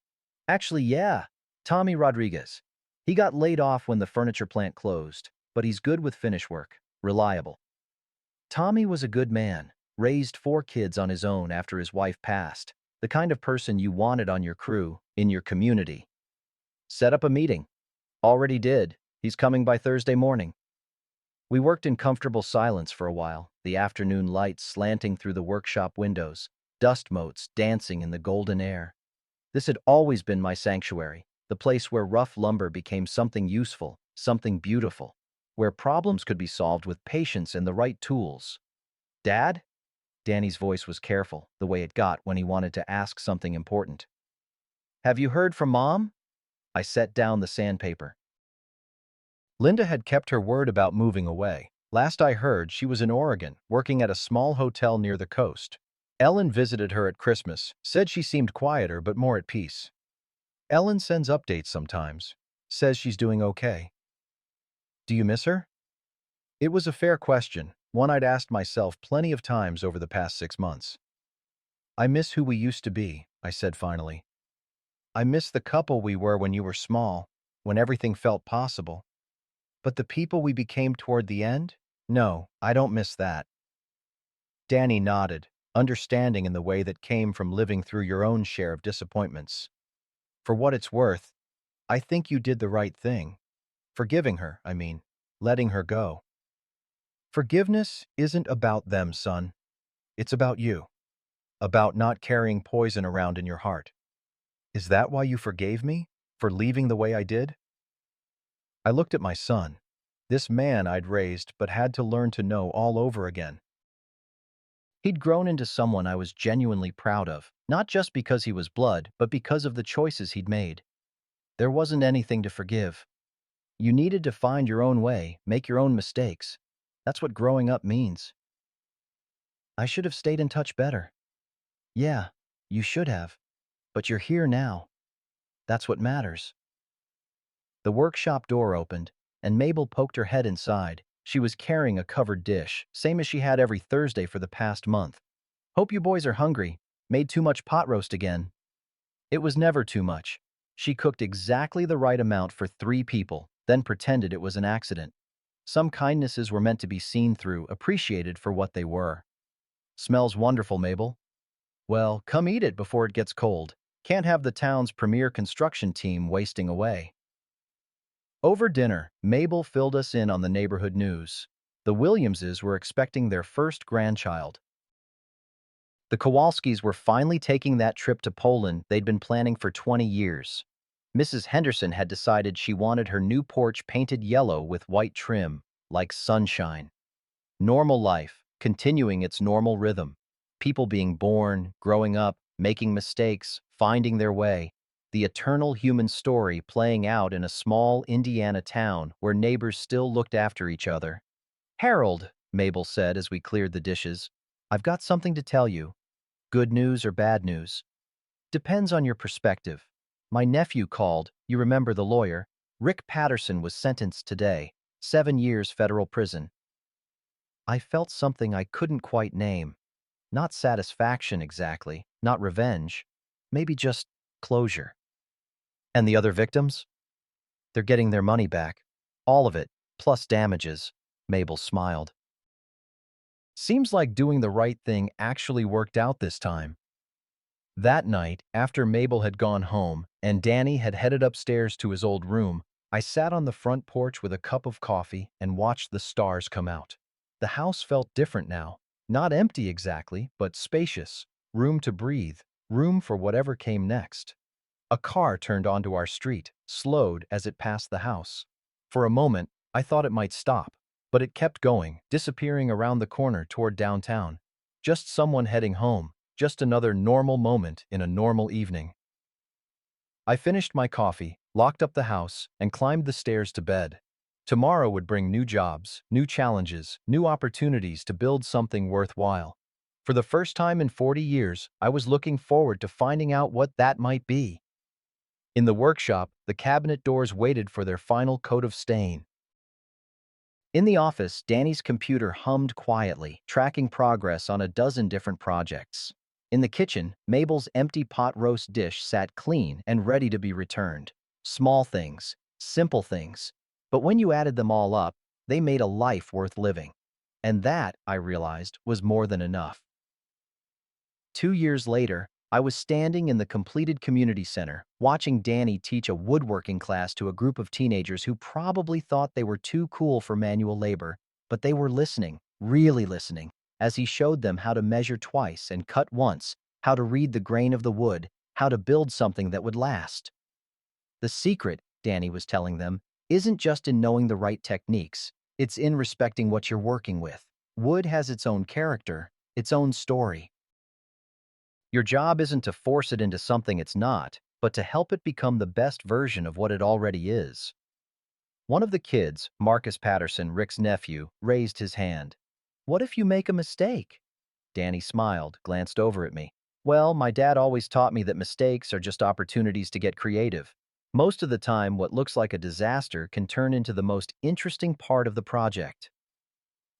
Actually, yeah. Tommy Rodriguez. He got laid off when the furniture plant closed, but he's good with finish work, reliable. Tommy was a good man, raised 4 kids on his own after his wife passed, the kind of person you wanted on your crew, in your community. Set up a meeting. Already did. He's coming by Thursday morning. We worked in comfortable silence for a while, the afternoon light slanting through the workshop windows, dust motes dancing in the golden air. This had always been my sanctuary, the place where rough lumber became something useful, something beautiful, where problems could be solved with patience and the right tools. Dad? Danny's voice was careful, the way it got when he wanted to ask something important. Have you heard from Mom? I set down the sandpaper. Linda had kept her word about moving away. Last I heard, she was in Oregon, working at a small hotel near the coast. Ellen visited her at Christmas, said she seemed quieter but more at peace. Ellen sends updates sometimes, says she's doing okay. Do you miss her? It was a fair question, one I'd asked myself plenty of times over the past 6 months. I miss who we used to be, I said finally. I miss the couple we were when you were small, when everything felt possible. But the people we became toward the end? No, I don't miss that. Danny nodded, understanding in the way that came from living through your own share of disappointments. For what it's worth, I think you did the right thing. Forgiving her, I mean, letting her go. Forgiveness isn't about them, son. It's about you. About not carrying poison around in your heart. Is that why you forgave me? For leaving the way I did? I looked at my son. This man I'd raised but had to learn to know all over again. He'd grown into someone I was genuinely proud of, not just because he was blood, but because of the choices he'd made. There wasn't anything to forgive. You needed to find your own way, make your own mistakes. That's what growing up means. I should have stayed in touch better. Yeah, you should have. But you're here now. That's what matters. The workshop door opened, and Mabel poked her head inside. She was carrying a covered dish, same as she had every Thursday for the past month. Hope you boys are hungry. Made too much pot roast again. It was never too much. She cooked exactly the right amount for 3 people, then pretended it was an accident. Some kindnesses were meant to be seen through, appreciated for what they were. Smells wonderful, Mabel. Well, come eat it before it gets cold. Can't have the town's premier construction team wasting away. Over dinner, Mabel filled us in on the neighborhood news. The Williamses were expecting their first grandchild. The Kowalskis were finally taking that trip to Poland they'd been planning for 20 years. Mrs. Henderson had decided she wanted her new porch painted yellow with white trim, like sunshine. Normal life, continuing its normal rhythm. People being born, growing up, making mistakes, finding their way. The eternal human story playing out in a small Indiana town where neighbors still looked after each other. "Harold," Mabel said as we cleared the dishes, "I've got something to tell you. Good news or bad news? Depends on your perspective. My nephew called, you remember the lawyer? Rick Patterson was sentenced today, 7 years federal prison." I felt something I couldn't quite name. Not satisfaction exactly, not revenge, maybe just closure. And the other victims? They're getting their money back. All of it, plus damages. Mabel smiled. Seems like doing the right thing actually worked out this time. That night, after Mabel had gone home and Danny had headed upstairs to his old room, I sat on the front porch with a cup of coffee and watched the stars come out. The house felt different now. Not empty exactly, but spacious. Room to breathe. Room for whatever came next. A car turned onto our street, slowed as it passed the house. For a moment, I thought it might stop, but it kept going, disappearing around the corner toward downtown. Just someone heading home, just another normal moment in a normal evening. I finished my coffee, locked up the house, and climbed the stairs to bed. Tomorrow would bring new jobs, new challenges, new opportunities to build something worthwhile. For the first time in 40 years, I was looking forward to finding out what that might be. In the workshop, the cabinet doors waited for their final coat of stain. In the office, Danny's computer hummed quietly, tracking progress on a dozen different projects. In the kitchen, Mabel's empty pot roast dish sat clean and ready to be returned. Small things, simple things. But when you added them all up, they made a life worth living. And that, I realized, was more than enough. 2 years later, I was standing in the completed community center, watching Danny teach a woodworking class to a group of teenagers who probably thought they were too cool for manual labor, but they were listening, really listening, as he showed them how to measure twice and cut once, how to read the grain of the wood, how to build something that would last. The secret, Danny was telling them, isn't just in knowing the right techniques, it's in respecting what you're working with. Wood has its own character, its own story. Your job isn't to force it into something it's not, but to help it become the best version of what it already is. One of the kids, Marcus Patterson, Rick's nephew, raised his hand. "What if you make a mistake?" Danny smiled, glanced over at me. "Well, my dad always taught me that mistakes are just opportunities to get creative. Most of the time, what looks like a disaster can turn into the most interesting part of the project."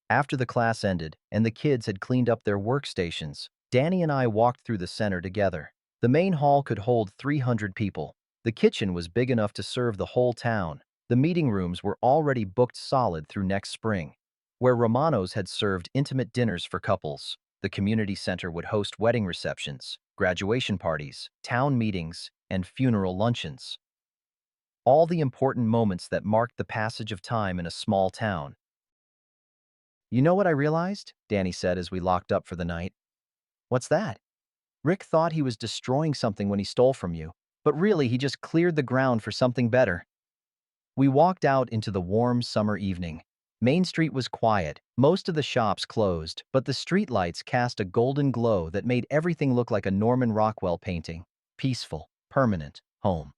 After the class ended and the kids had cleaned up their workstations, Danny and I walked through the center together. The main hall could hold 300 people. The kitchen was big enough to serve the whole town. The meeting rooms were already booked solid through next spring. Where Romano's had served intimate dinners for couples, the community center would host wedding receptions, graduation parties, town meetings, and funeral luncheons. All the important moments that marked the passage of time in a small town. "You know what I realized?" Danny said as we locked up for the night. "What's that?" "Rick thought he was destroying something when he stole from you, but really he just cleared the ground for something better." We walked out into the warm summer evening. Main Street was quiet, most of the shops closed, but the streetlights cast a golden glow that made everything look like a Norman Rockwell painting. Peaceful, permanent, home.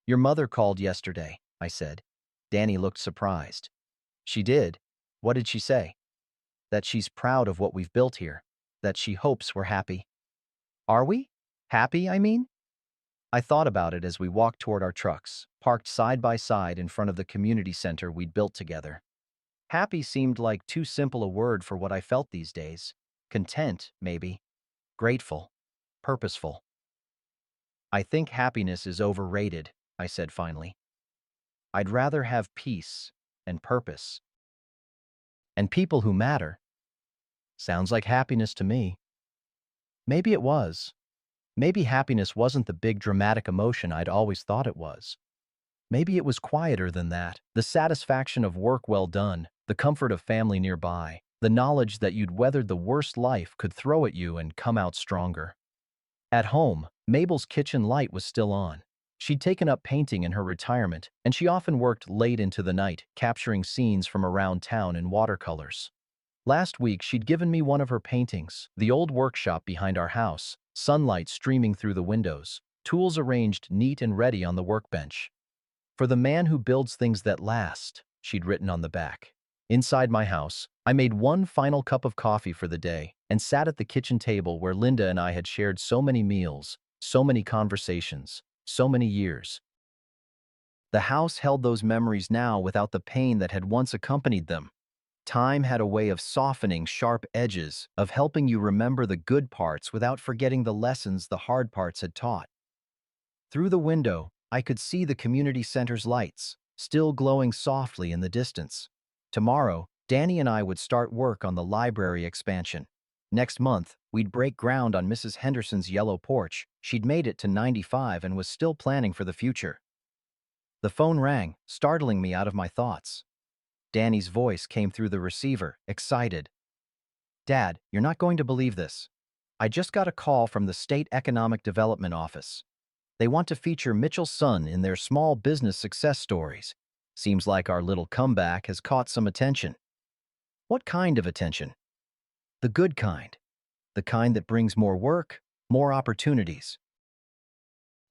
"Your mother called yesterday," I said. Danny looked surprised. "She did? What did she say?" "That she's proud of what we've built here. That she hopes we're happy." "Are we? Happy, I mean?" I thought about it as we walked toward our trucks, parked side by side in front of the community center we'd built together. Happy seemed like too simple a word for what I felt these days. Content, maybe. Grateful. Purposeful. "I think happiness is overrated," I said finally. "I'd rather have peace and purpose and people who matter." Sounds like happiness to me. Maybe it was. Maybe happiness wasn't the big dramatic emotion I'd always thought it was. Maybe it was quieter than that. The satisfaction of work well done, the comfort of family nearby, the knowledge that you'd weathered the worst life could throw at you and come out stronger. At home, Mabel's kitchen light was still on. She'd taken up painting in her retirement, and she often worked late into the night, capturing scenes from around town in watercolors. Last week, she'd given me one of her paintings, the old workshop behind our house, sunlight streaming through the windows, tools arranged neat and ready on the workbench. "For the man who builds things that last," she'd written on the back. Inside my house, I made one final cup of coffee for the day and sat at the kitchen table where Linda and I had shared so many meals, so many conversations, so many years. The house held those memories now without the pain that had once accompanied them. Time had a way of softening sharp edges, of helping you remember the good parts without forgetting the lessons the hard parts had taught. Through the window, I could see the community center's lights, still glowing softly in the distance. Tomorrow, Danny and I would start work on the library expansion. Next month, we'd break ground on Mrs. Henderson's yellow porch. She'd made it to 95 and was still planning for the future. The phone rang, startling me out of my thoughts. Danny's voice came through the receiver, excited. "Dad, you're not going to believe this. I just got a call from the State Economic Development Office. They want to feature Mitchell's son in their small business success stories. Seems like our little comeback has caught some attention." "What kind of attention?" "The good kind. The kind that brings more work, more opportunities.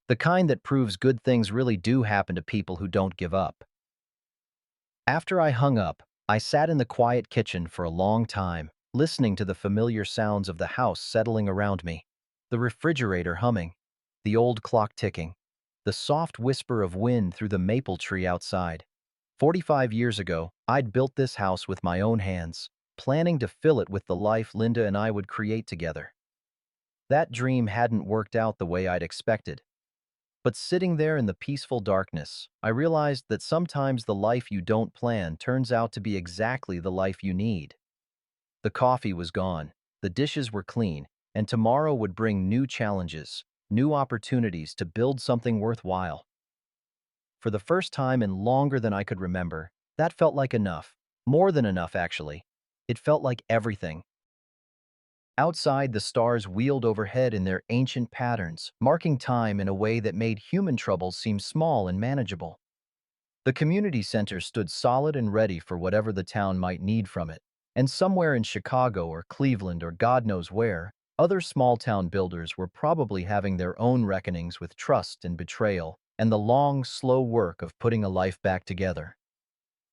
The kind that proves good things really do happen to people who don't give up." After I hung up, I sat in the quiet kitchen for a long time, listening to the familiar sounds of the house settling around me. The refrigerator humming, the old clock ticking, the soft whisper of wind through the maple tree outside. 45 years ago, I'd built this house with my own hands, planning to fill it with the life Linda and I would create together. That dream hadn't worked out the way I'd expected. But sitting there in the peaceful darkness, I realized that sometimes the life you don't plan turns out to be exactly the life you need. The coffee was gone, the dishes were clean, and tomorrow would bring new challenges, new opportunities to build something worthwhile. For the first time in longer than I could remember, that felt like enough. More than enough, actually. It felt like everything. Outside, the stars wheeled overhead in their ancient patterns, marking time in a way that made human troubles seem small and manageable. The community center stood solid and ready for whatever the town might need from it. And somewhere in Chicago or Cleveland or God knows where, other small-town builders were probably having their own reckonings with trust and betrayal and the long, slow work of putting a life back together.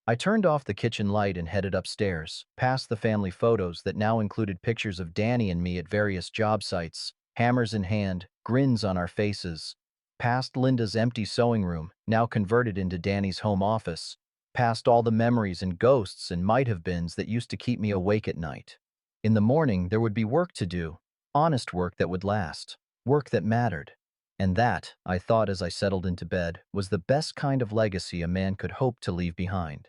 I turned off the kitchen light and headed upstairs, past the family photos that now included pictures of Danny and me at various job sites, hammers in hand, grins on our faces, past Linda's empty sewing room, now converted into Danny's home office, past all the memories and ghosts and might-have-beens that used to keep me awake at night. In the morning, there would be work to do, honest work that would last, work that mattered. And that, I thought as I settled into bed, was the best kind of legacy a man could hope to leave behind.